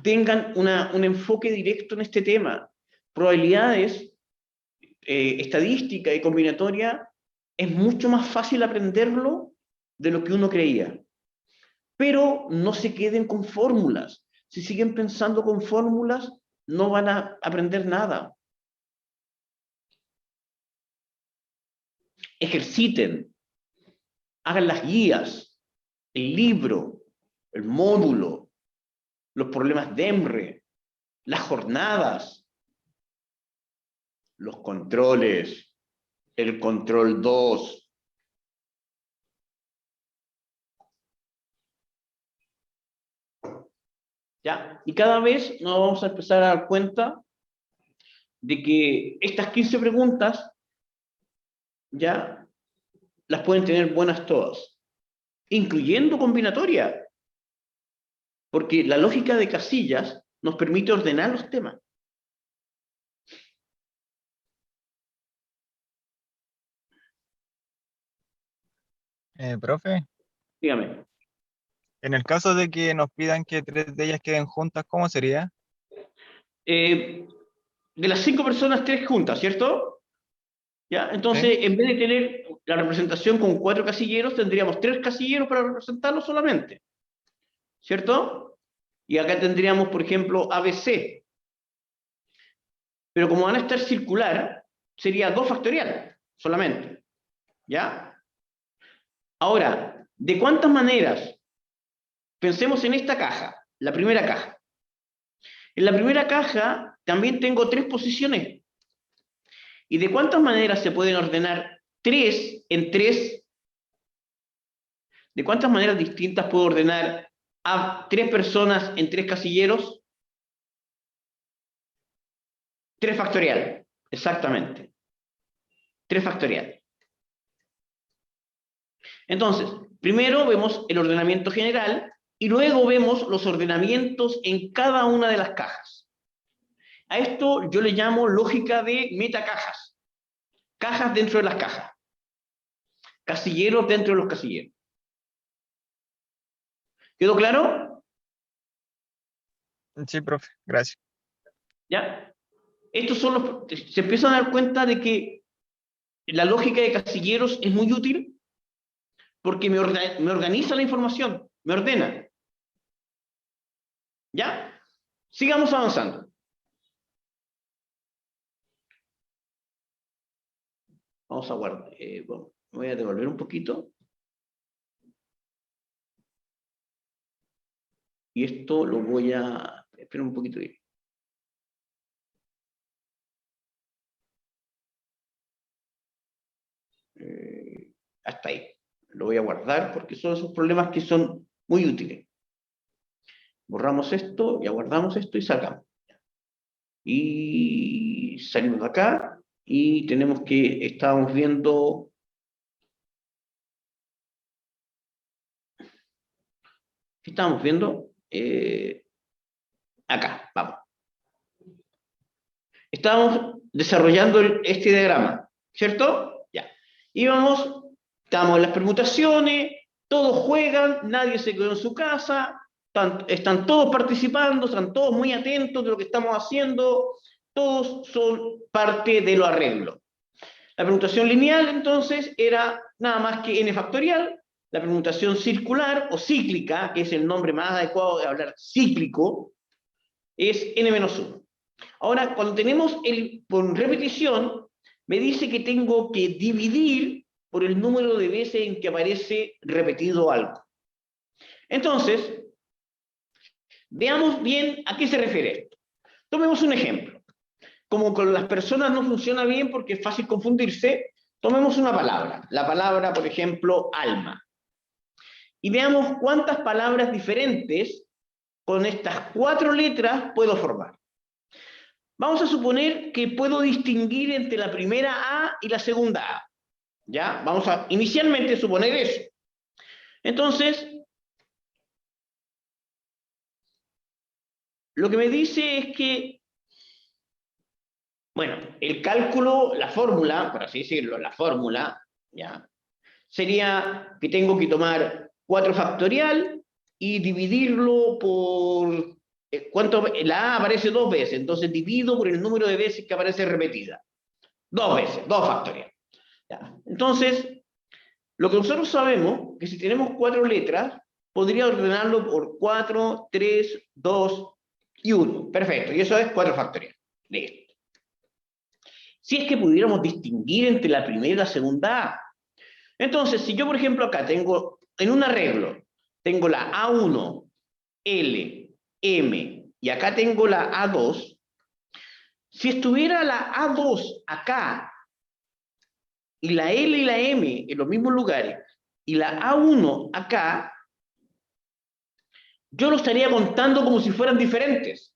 tengan un enfoque directo en este tema. Probabilidades, estadística y combinatoria, es mucho más fácil aprenderlo de lo que uno creía. Pero no se queden con fórmulas. Si siguen pensando con fórmulas, no van a aprender nada. Ejerciten, hagan las guías, el libro, el módulo, los problemas de EMRE, las jornadas, los controles, el control 2. ¿Ya? Y cada vez nos vamos a empezar a dar cuenta de que estas 15 preguntas ya las pueden tener buenas todas, incluyendo combinatoria, porque la lógica de casillas nos permite ordenar los temas. Profe, Dígame. en el caso de que nos pidan que 3 de ellas queden juntas, ¿cómo sería? De las 5 personas, 3 juntas, ¿cierto? ¿Ya? Entonces, ¿Sí? en vez de tener la representación con 4 casilleros, tendríamos 3 casilleros para representarlo solamente, ¿cierto? Y acá tendríamos, por ejemplo, ABC. Pero como van a estar circular, sería 2 factorial solamente, ¿ya? Ahora, ¿de cuántas maneras? Pensemos en esta caja, la primera caja. En la primera caja también tengo 3 posiciones. ¿Y de cuántas maneras se pueden ordenar 3 en 3? ¿De cuántas maneras distintas puedo ordenar a 3 personas en 3 casilleros? 3 factorial, exactamente. 3 factorial. Entonces, primero vemos el ordenamiento general y luego vemos los ordenamientos en cada una de las cajas. A esto yo le llamo lógica de metacajas. Cajas dentro de las cajas. Casilleros dentro de los casilleros. ¿Quedó claro? Sí, profe, gracias. ¿Ya? Estos son los... Se empiezan a dar cuenta de que la lógica de casilleros es muy útil porque me organiza la información, me ordena. ¿Ya? Sigamos avanzando. Vamos a guardar. Bueno, me voy a devolver un poquito. Y esto lo voy a... Espera un poquito. Hasta ahí. Lo voy a guardar porque son esos problemas que son muy útiles. Borramos esto, ya guardamos esto y sacamos. Y salimos de acá y tenemos que, estábamos viendo... ¿Qué estábamos viendo? Acá, vamos. Estábamos desarrollando este diagrama, ¿cierto? Ya. Íbamos, estamos en las permutaciones, todos juegan, nadie se quedó en su casa, están todos participando, están todos muy atentos de lo que estamos haciendo, todos son parte de lo arreglo. La permutación lineal, entonces, era nada más que n factorial. La permutación circular o cíclica, que es el nombre más adecuado de hablar cíclico, es n-1. Ahora, cuando tenemos por repetición, me dice que tengo que dividir por el número de veces en que aparece repetido algo. Entonces, veamos bien a qué se refiere esto. Tomemos un ejemplo. Como con las personas no funciona bien porque es fácil confundirse, tomemos una palabra. La palabra, por ejemplo, alma. Y veamos cuántas palabras diferentes con estas 4 letras puedo formar. Vamos a suponer que puedo distinguir entre la primera A y la segunda A. ¿Ya? Vamos a inicialmente suponer eso. Entonces, lo que me dice es que, bueno, el cálculo, la fórmula, por así decirlo, la fórmula, ¿ya? Sería que tengo que tomar 4 factorial y dividirlo por... la A aparece 2 veces, entonces divido por el número de veces que aparece repetida. 2 veces, 2 factorial. ¿Ya? Entonces, lo que nosotros sabemos, que si tenemos 4 letras, podría ordenarlo por 4, 3, 2 y 1. Perfecto, y eso es 4 factorial. Listo. Si es que pudiéramos distinguir entre la primera y la segunda A. Entonces, si yo, por ejemplo, acá tengo, en un arreglo, tengo la A1, L, M, y acá tengo la A2, si estuviera la A2 acá, y la L y la M en los mismos lugares, y la A1 acá, yo lo estaría contando como si fueran diferentes.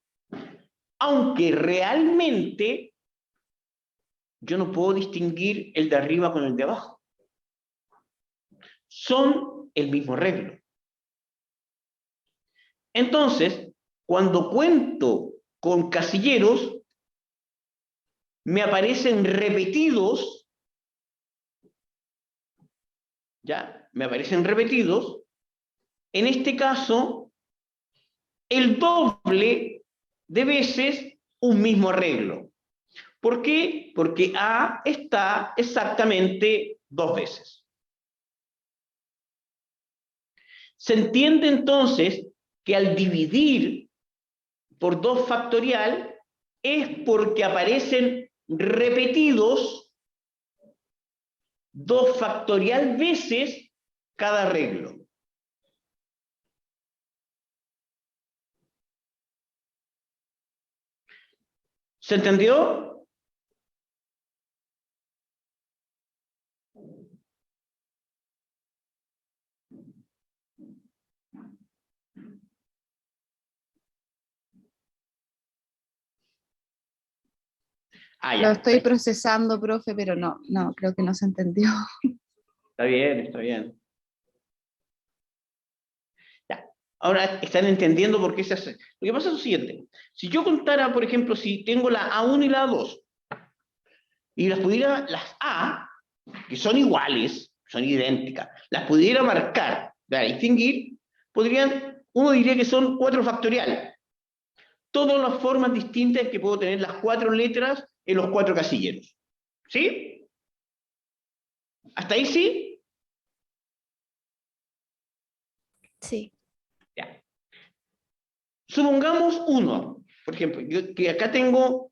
Aunque realmente yo no puedo distinguir el de arriba con el de abajo. Son el mismo arreglo. Entonces, cuando cuento con casilleros, me aparecen repetidos, ¿ya? Me aparecen repetidos, en este caso, el doble de veces un mismo arreglo. ¿Por qué? Porque A está exactamente 2 veces. Se entiende entonces que al dividir por 2 factorial es porque aparecen repetidos 2 factorial veces cada arreglo. ¿Se entendió? Ah, Lo ya. estoy procesando, profe, pero no, creo que no se entendió. Está bien, está bien. Ya. Ahora están entendiendo por qué se hace. Lo que pasa es lo siguiente. Si yo contara, por ejemplo, si tengo la A1 y la A2, y las pudiera, las A, que son iguales, son idénticas, las pudiera marcar, para distinguir, uno diría que son 4 factoriales. Todas las formas distintas que puedo tener las 4 letras en los 4 casilleros. ¿Sí? ¿Hasta ahí sí? Sí. Ya. Supongamos 1, por ejemplo, que acá tengo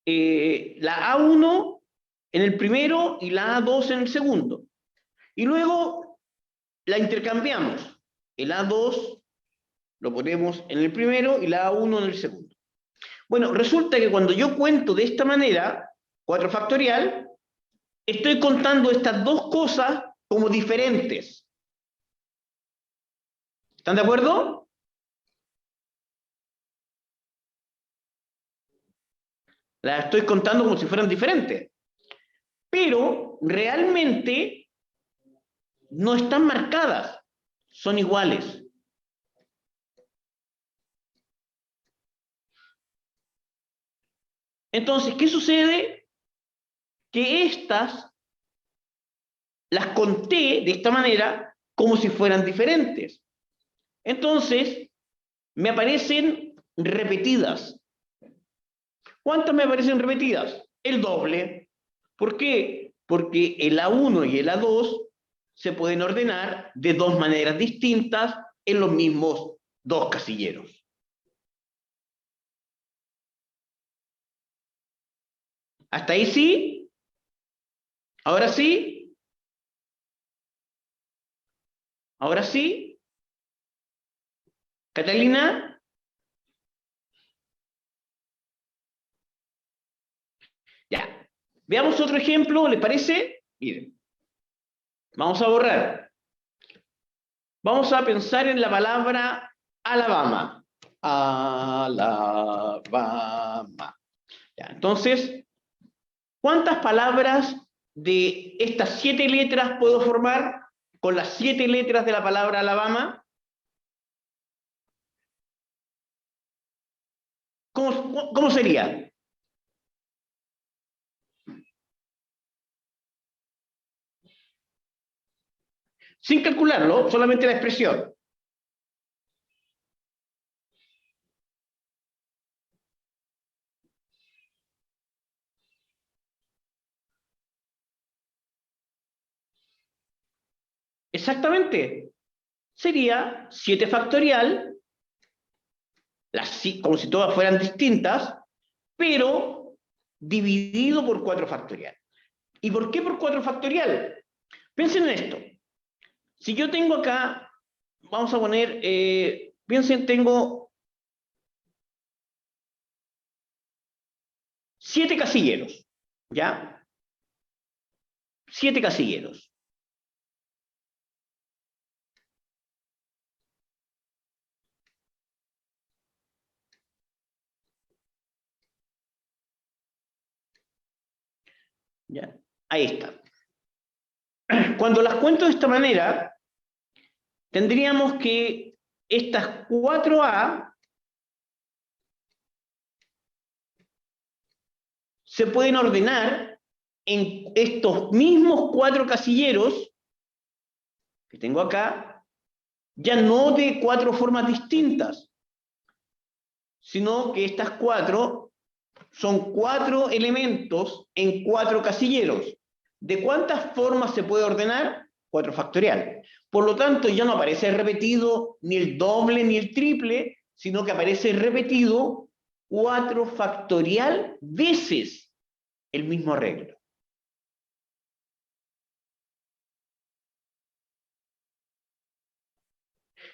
la A1 en el primero y la A2 en el segundo. Y luego la intercambiamos. El A2 lo ponemos en el primero y la A1 en el segundo. Bueno, resulta que cuando yo cuento de esta manera, 4 factorial, estoy contando estas dos cosas como diferentes. ¿Están de acuerdo? Las estoy contando como si fueran diferentes. Pero realmente no están marcadas, son iguales. Entonces, ¿qué sucede? Que estas las conté de esta manera como si fueran diferentes. Entonces, me aparecen repetidas. ¿Cuántas me aparecen repetidas? El doble. ¿Por qué? Porque el A1 y el A2 se pueden ordenar de dos maneras distintas en los mismos dos casilleros. ¿Hasta ahí sí? ¿Ahora sí? ¿Ahora sí? ¿Catalina? Ya. Veamos otro ejemplo, ¿les parece? Miren. Vamos a borrar. Vamos a pensar en la palabra Alabama. Alabama. Ya, entonces, ¿cuántas palabras de estas 7 letras puedo formar con las 7 letras de la palabra Alabama? ¿Cómo sería? Sin calcularlo, solamente la expresión. Exactamente. Sería 7 factorial, como si todas fueran distintas, pero dividido por 4 factorial. ¿Y por qué por 4 factorial? Piensen en esto. Si yo tengo acá, vamos a poner, piensen, tengo 7 casilleros, ¿ya? 7 casilleros. ¿Ya? Ahí está. Cuando las cuento de esta manera, tendríamos que estas 4A se pueden ordenar en estos mismos 4 casilleros que tengo acá, ya no de 4 formas distintas, sino que estas 4 son 4 elementos en 4 casilleros. ¿De cuántas formas se puede ordenar? 4 factorial. Por lo tanto, ya no aparece repetido ni el doble ni el triple, sino que aparece repetido 4 factorial veces el mismo arreglo.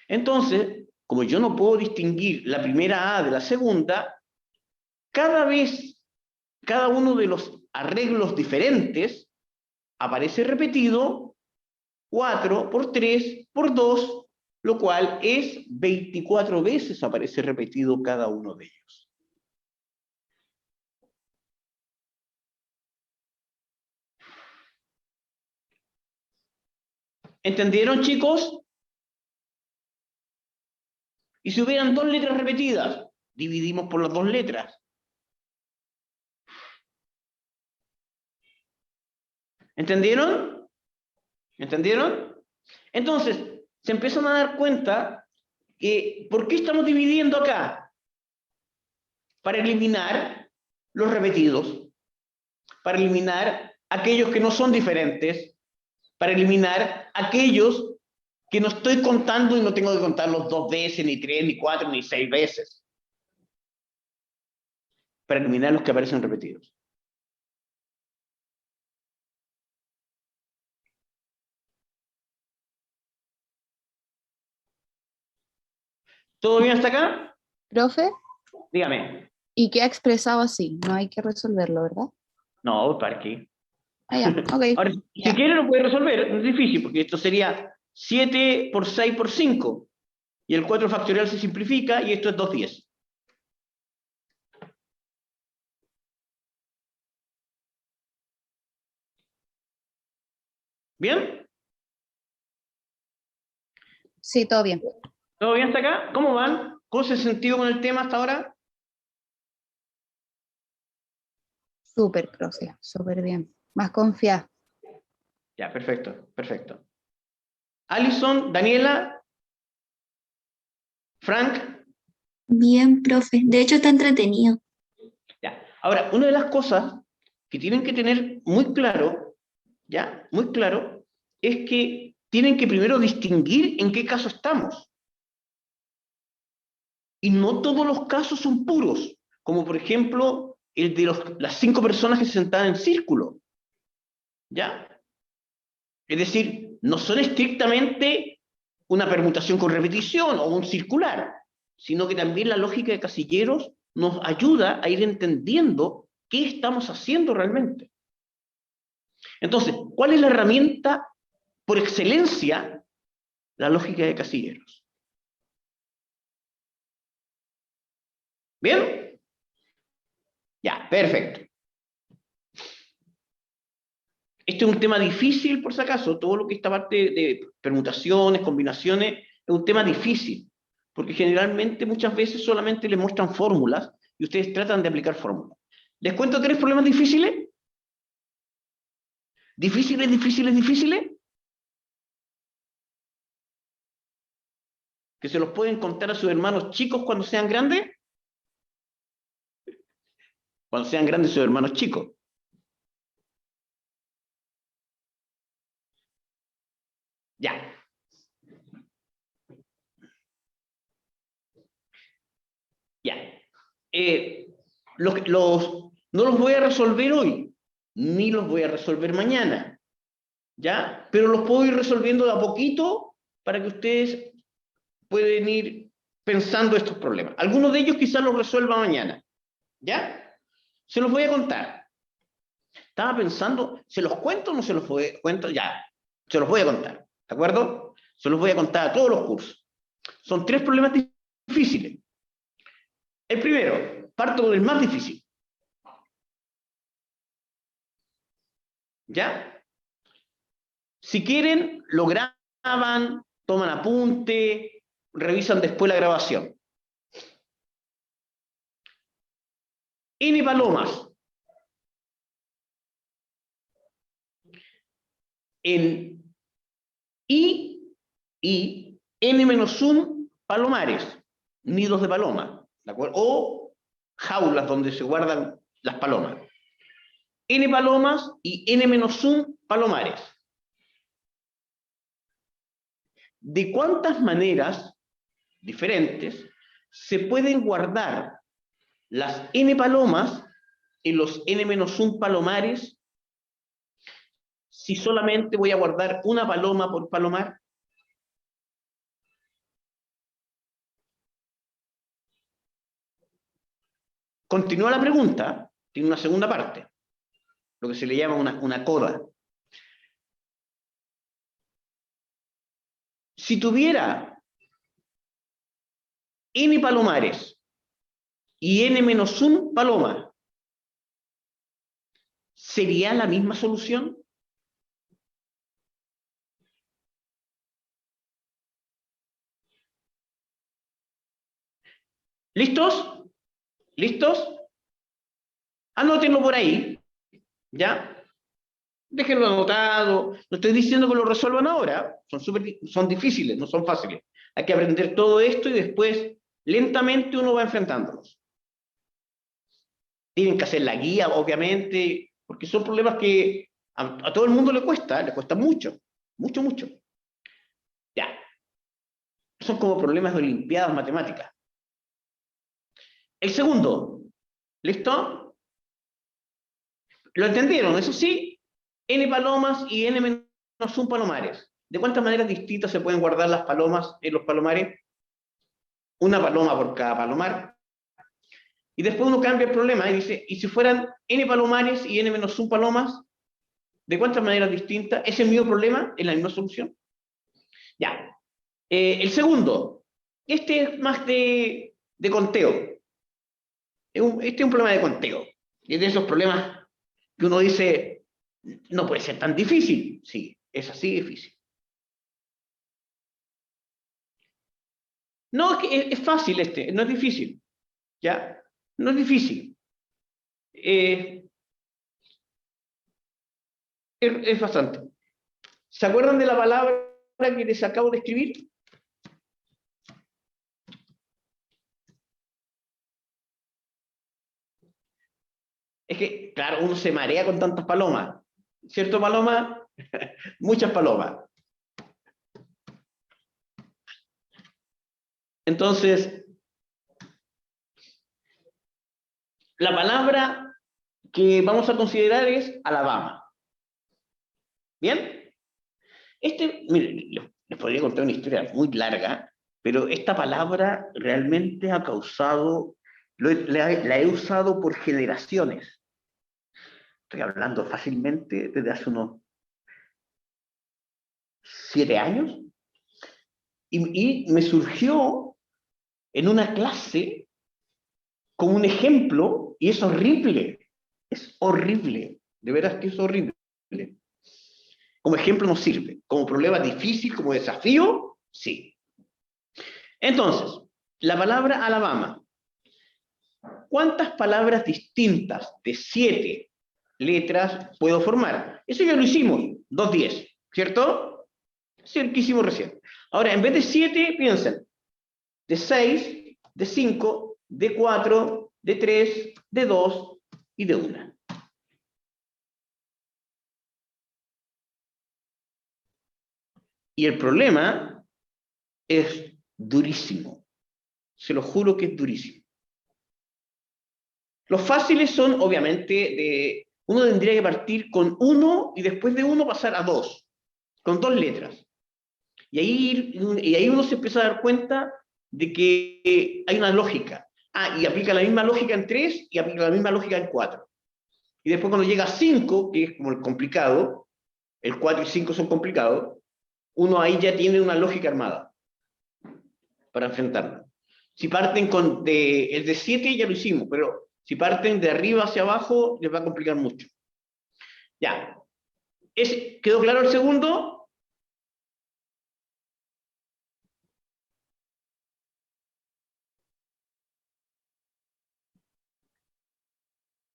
Entonces, como yo no puedo distinguir la primera A de la segunda, cada vez, cada uno de los arreglos diferentes aparece repetido 4 por 3 por 2, lo cual es 24 veces aparece repetido cada uno de ellos. ¿Entendieron, chicos? Y si hubieran 2 letras repetidas, dividimos por las 2 letras. ¿Entendieron? ¿Entendieron? Entonces, se empiezan a dar cuenta que, ¿por qué estamos dividiendo acá? Para eliminar los repetidos, para eliminar aquellos que no son diferentes, para eliminar aquellos que no estoy contando y no tengo que contarlos 2 veces, ni 3, ni 4, ni 6 veces, para eliminar los que aparecen repetidos. ¿Todo bien hasta acá? Profe, Dígame. ¿y qué ha expresado así? No hay que resolverlo, ¿verdad? No, ¿para qué? Ah, ya, ok. Ahora, si Ya. quiere lo puede resolver, no es difícil, porque esto sería 7 por 6 por 5. Y el 4 factorial se simplifica y esto es 2/10. ¿Bien? Sí, todo bien. ¿Todo bien hasta acá? ¿Cómo van? ¿Cómo se ha sentido con el tema hasta ahora? Súper, profe, súper bien. Más confiada. Ya, perfecto, perfecto. Alison, Daniela, Frank. Bien, profe. De hecho, está entretenido. Ya. Ahora, una de las cosas que tienen que tener muy claro, ya, muy claro, es que tienen que primero distinguir en qué caso estamos. Y no todos los casos son puros, como por ejemplo el de las 5 personas que se sentaban en círculo. ¿Ya? Es decir, no son estrictamente una permutación con repetición o un circular, sino que también la lógica de casilleros nos ayuda a ir entendiendo qué estamos haciendo realmente. Entonces, ¿cuál es la herramienta por excelencia? La lógica de casilleros. ¿Bien? Ya, perfecto. Este es un tema difícil, por si acaso, todo lo que esta parte de permutaciones, combinaciones, es un tema difícil, porque generalmente muchas veces solamente les muestran fórmulas y ustedes tratan de aplicar fórmulas. ¿Les cuento 3 problemas difíciles? ¿Difíciles, difíciles, difíciles? ¿Que se los pueden contar a sus hermanos chicos cuando sean grandes? Cuando sean grandes sus hermanos chicos. Ya. Ya. No los voy a resolver hoy, ni los voy a resolver mañana, ¿ya? Pero los puedo ir resolviendo de a poquito para que ustedes pueden ir pensando estos problemas. Algunos de ellos quizás los resuelva mañana, ¿ya? Se los voy a contar. Estaba pensando, ¿se los cuento o no se los cuento? Ya, se los voy a contar, ¿de acuerdo? Se los voy a contar a todos los cursos. Son 3 problemas difíciles. El primero, parto del más difícil. ¿Ya? Si quieren, lo graban, toman apunte, revisan después la grabación. N palomas. En y N-1 palomares, nidos de paloma, ¿de acuerdo? O jaulas donde se guardan las palomas. N palomas y N-1 palomares. ¿De cuántas maneras diferentes se pueden guardar las N palomas en los N-1 palomares si solamente voy a guardar una paloma por palomar? Continúa la pregunta, tiene una segunda parte, lo que se le llama una coda. Si tuviera N palomares y N-1 paloma, ¿sería la misma solución? ¿Listos? ¿Listos? Anótenlo por ahí, ¿ya? Déjenlo anotado. No estoy diciendo que lo resuelvan ahora, son difíciles, no son fáciles. Hay que aprender todo esto y después, lentamente, uno va enfrentándolos. Tienen que hacer la guía, obviamente, porque son problemas que a todo el mundo le cuesta mucho, mucho, mucho. Ya. Son como problemas de olimpiadas matemáticas. El segundo, ¿listo? ¿Lo entendieron? Eso sí, n palomas y n menos 1 palomares. ¿De cuántas maneras distintas se pueden guardar las palomas en los palomares? Una paloma por cada palomar. Y después uno cambia el problema y dice, ¿y si fueran n palomares y n menos 1 palomas? ¿De cuántas maneras distintas? ¿Es el mismo problema? ¿Es la misma solución? Ya. El segundo, este es más de conteo. Este es un problema de conteo. Es de esos problemas que uno dice, no puede ser tan difícil. Sí, es así difícil. No, es fácil este, no es difícil. ¿Ya? No es difícil. Es bastante. ¿Se acuerdan de la palabra que les acabo de escribir? Es que, claro, uno se marea con tantas palomas. ¿Cierto, paloma? Muchas palomas. Entonces, la palabra que vamos a considerar es Alabama. ¿Bien? Miren, les podría contar una historia muy larga, pero esta palabra realmente ha causado, la he usado por generaciones. Estoy hablando fácilmente desde hace unos 7 años, y me surgió en una clase como un ejemplo, y es horrible, de veras que es horrible. Como ejemplo no sirve, como problema difícil, como desafío, sí. Entonces, la palabra Alabama. ¿Cuántas palabras distintas de 7 letras puedo formar? Eso ya lo hicimos, 2-10, ¿cierto? Sí, lo que hicimos recién. Ahora, en vez de 7, piensen, de 6, de 5, de 4, de 3, de 2 y de 1. Y el problema es durísimo. Se lo juro que es durísimo. Los fáciles son, obviamente, uno tendría que partir con 1 y después de 1 pasar a 2, con 2 letras. Y ahí uno se empieza a dar cuenta de que hay una lógica. Y aplica la misma lógica en 3 y aplica la misma lógica en 4. Y después cuando llega a 5, que es como el complicado, el 4 y 5 son complicados, uno ahí ya tiene una lógica armada para enfrentarlo. Si parten el de 7 ya lo hicimos, pero si parten de arriba hacia abajo les va a complicar mucho. Ya. ¿Quedó claro el segundo?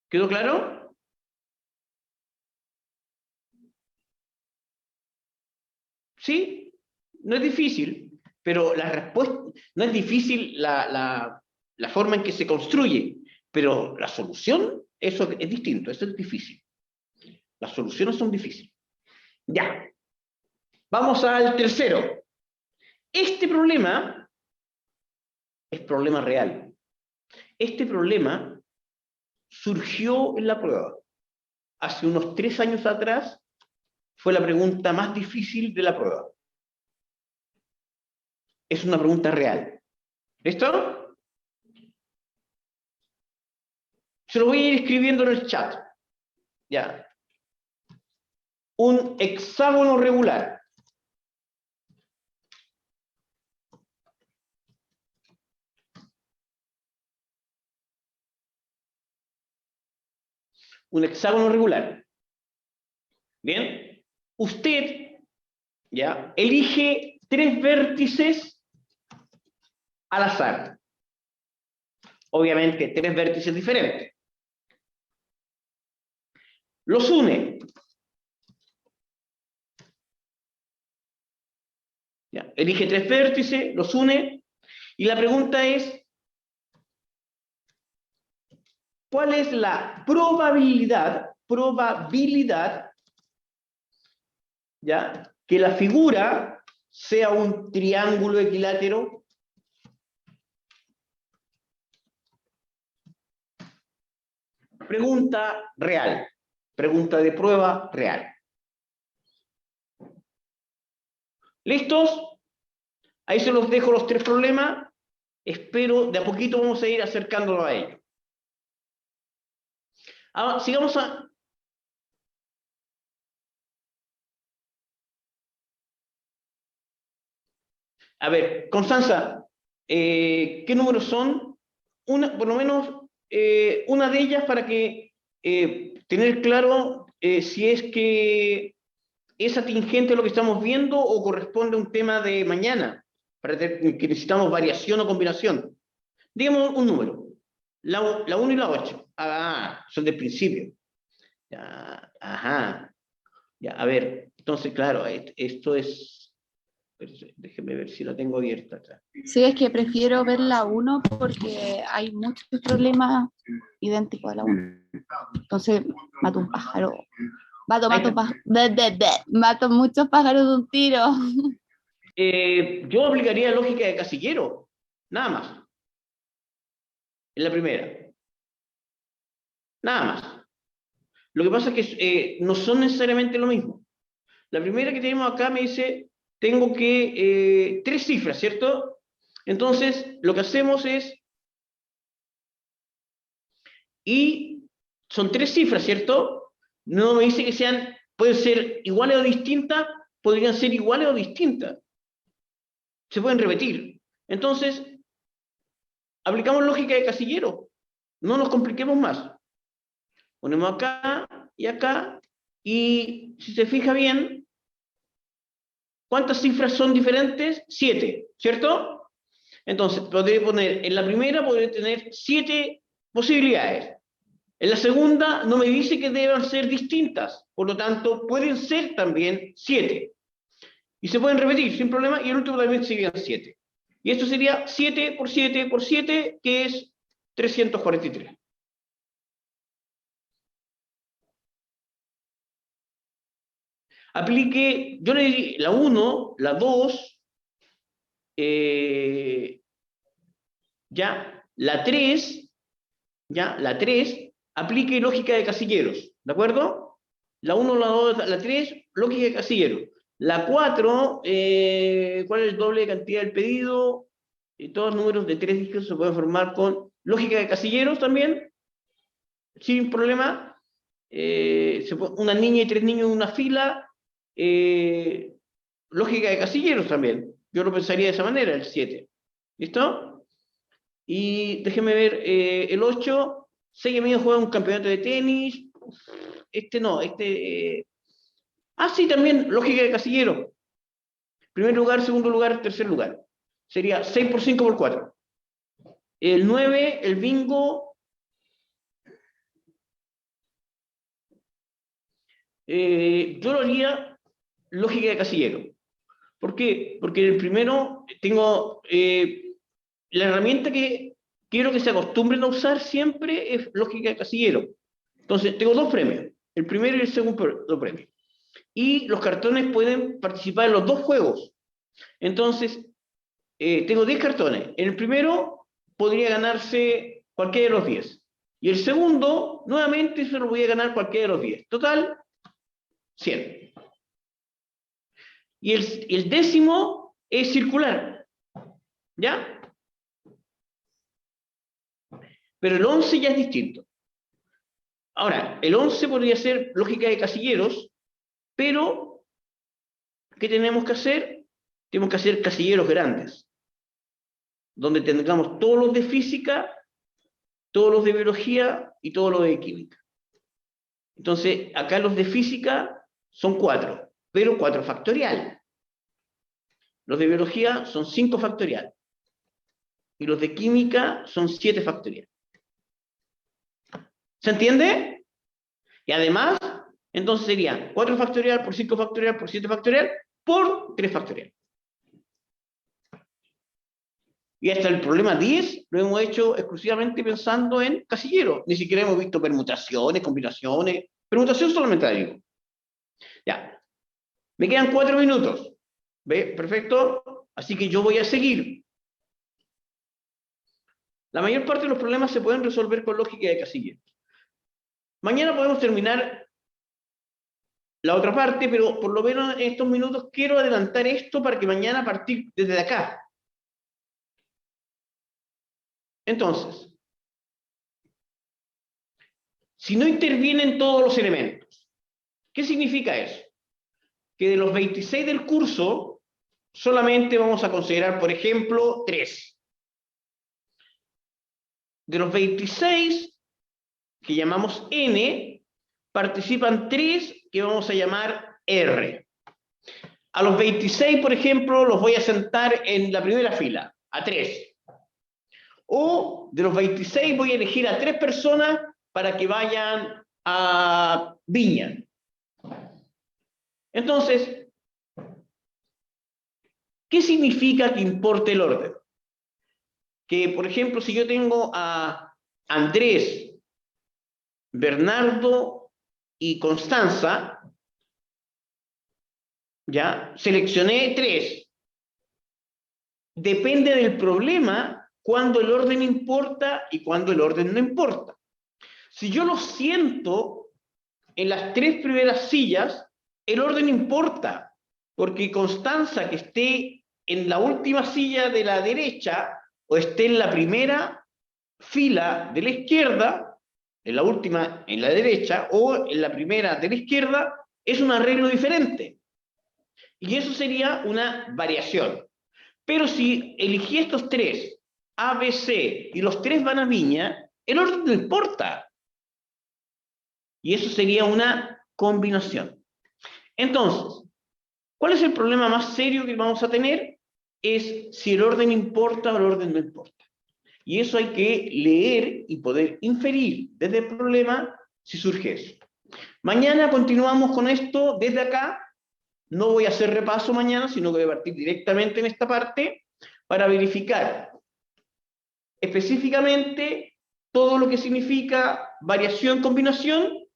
¿Quedó claro? ¿Sí? No es difícil, pero la respuesta, no es difícil la forma en que se construye, pero la solución, eso es distinto, eso es difícil. Las soluciones son difíciles. Ya. Vamos al tercero. Este problema es problema real. Este problema surgió en la prueba. Hace unos 3 años atrás fue la pregunta más difícil de la prueba. Es una pregunta real. ¿Listo? Se lo voy a ir escribiendo en el chat. Ya. Un hexágono regular. Un hexágono regular. Bien. Usted, ya, elige 3 vértices al azar. Obviamente, 3 vértices diferentes. Los une. Ya, elige 3 vértices, los une. Y la pregunta es, ¿cuál es la probabilidad, ya, que la figura sea un triángulo equilátero? Pregunta real. Pregunta de prueba real. ¿Listos? Ahí se los dejo los tres problemas. Espero, de a poquito vamos a ir acercándonos a ellos. Ahora, sigamos a... A ver, Constanza, ¿qué números son? Por lo menos una de ellas para que tener claro si es que es atingente a lo que estamos viendo o corresponde a un tema de mañana, para que necesitamos variación o combinación. Digamos un número, la 1 y la 8. Ah, son del principio. Ya, ajá. Ya, a ver, entonces, claro, esto es... Déjeme ver si la tengo abierta acá. Sí, es que prefiero ver la 1 porque hay muchos problemas idénticos a la 1. Entonces, mato un pájaro. Mato muchos pájaros de un tiro. Yo aplicaría lógica de casillero, nada más. En la primera. Nada más. Lo que pasa es que no son necesariamente lo mismo. La primera que tenemos acá me dice, tengo que, 3 cifras, ¿cierto? Entonces, lo que hacemos es, y son 3 cifras, ¿cierto? No me dice que sean, pueden ser iguales o distintas, podrían ser iguales o distintas. Se pueden repetir. Entonces, aplicamos lógica de casillero. No nos compliquemos más. Ponemos acá, y si se fija bien, ¿cuántas cifras son diferentes? 7, ¿cierto? Entonces, podría poner, en la primera podría tener 7 posibilidades. En la segunda no me dice que deban ser distintas, por lo tanto, pueden ser también 7. Y se pueden repetir sin problema, y el último también serían 7. Y esto sería 7 por 7 por 7, que es 343. Aplique, yo le diría la 1, la 2, ya, la 3, ya, la 3, aplique lógica de casilleros, ¿de acuerdo? La 1, la 2, la 3, lógica de casilleros. La 4, ¿cuál es el doble de cantidad del pedido? Todos los números de 3 dígitos se pueden formar con lógica de casilleros también, sin problema. Una niña y 3 niños en una fila, lógica de casilleros también. Yo lo pensaría de esa manera, el 7. ¿Listo? Y déjeme ver, el 8, 6 amigos juegan un campeonato de tenis. No, sí, también, lógica de casillero. Primer lugar, segundo lugar, tercer lugar. Sería 6 por 5 por 4. El 9, el bingo. Yo lo haría lógica de casillero. ¿Por qué? Porque en el primero tengo la herramienta que quiero que se acostumbren a usar siempre es lógica de casillero. Entonces, tengo 2 premios, el primero y el segundo premio. Y los cartones pueden participar en los 2 juegos. Entonces, tengo 10 cartones. En el primero podría ganarse cualquiera de los 10. Y el segundo, nuevamente, se lo voy a ganar cualquiera de los 10. Total, 100. Y el décimo es circular. ¿Ya? Pero el 11 ya es distinto. Ahora, el 11 podría ser lógica de casilleros, pero ¿qué tenemos que hacer? Tenemos que hacer casilleros grandes, donde tengamos todos los de física, todos los de biología y todos los de química. Entonces, acá los de física son 4, pero 4 factorial. Los de biología son 5 factorial. Y los de química son 7 factorial. ¿Se entiende? Y además, entonces serían 4 factorial por 5 factorial por 7 factorial por 3 factorial. Y hasta el problema 10 lo hemos hecho exclusivamente pensando en casilleros. Ni siquiera hemos visto permutaciones, combinaciones. Permutación solamente la digo. Ya. Me quedan 4 minutos. ¿Ve? Perfecto. Así que yo voy a seguir. La mayor parte de los problemas se pueden resolver con lógica de casillero. Mañana podemos terminar la otra parte, pero por lo menos en estos minutos quiero adelantar esto para que mañana partir desde acá. Entonces, si no intervienen todos los elementos, ¿qué significa eso? Que de los 26 del curso, solamente vamos a considerar, por ejemplo, 3. De los 26, que llamamos N, participan 3 que vamos a llamar R. A los 26, por ejemplo, los voy a sentar en la primera fila, a 3. O de los 26 voy a elegir a 3 personas para que vayan a Viña. Entonces, ¿qué significa que importe el orden? Que, por ejemplo, si yo tengo a Andrés, Bernardo y Constanza, ya, seleccioné 3. Depende del problema cuando el orden importa y cuando el orden no importa. Si yo lo siento en las 3 primeras sillas, el orden importa, porque Constanza, que esté en la última silla de la derecha o esté en la primera fila de la izquierda, en la última en la derecha o en la primera de la izquierda, es un arreglo diferente. Y eso sería una variación. Pero si elegí estos 3, A, B, C, y los 3 van a Viña, el orden no importa. Y eso sería una combinación. Entonces, ¿cuál es el problema más serio que vamos a tener? Es si el orden importa o el orden no importa. Y eso hay que leer y poder inferir desde el problema si surge eso. Mañana continuamos con esto desde acá. No voy a hacer repaso mañana, sino que voy a partir directamente en esta parte para verificar específicamente todo lo que significa variación, combinación,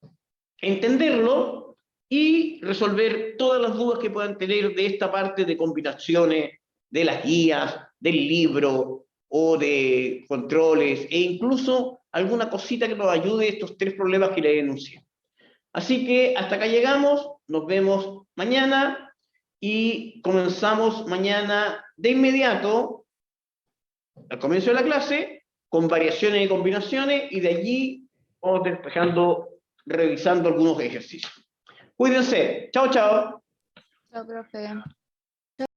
entenderlo y resolver todas las dudas que puedan tener de esta parte de combinaciones, de las guías, del libro o de controles e incluso alguna cosita que nos ayude a estos 3 problemas que les enuncié. Así que hasta acá llegamos, nos vemos mañana y comenzamos mañana de inmediato, al comienzo de la clase, con variaciones y combinaciones, y de allí vamos despejando, revisando algunos ejercicios. Cuídense. Chao, chao. Chao, profe.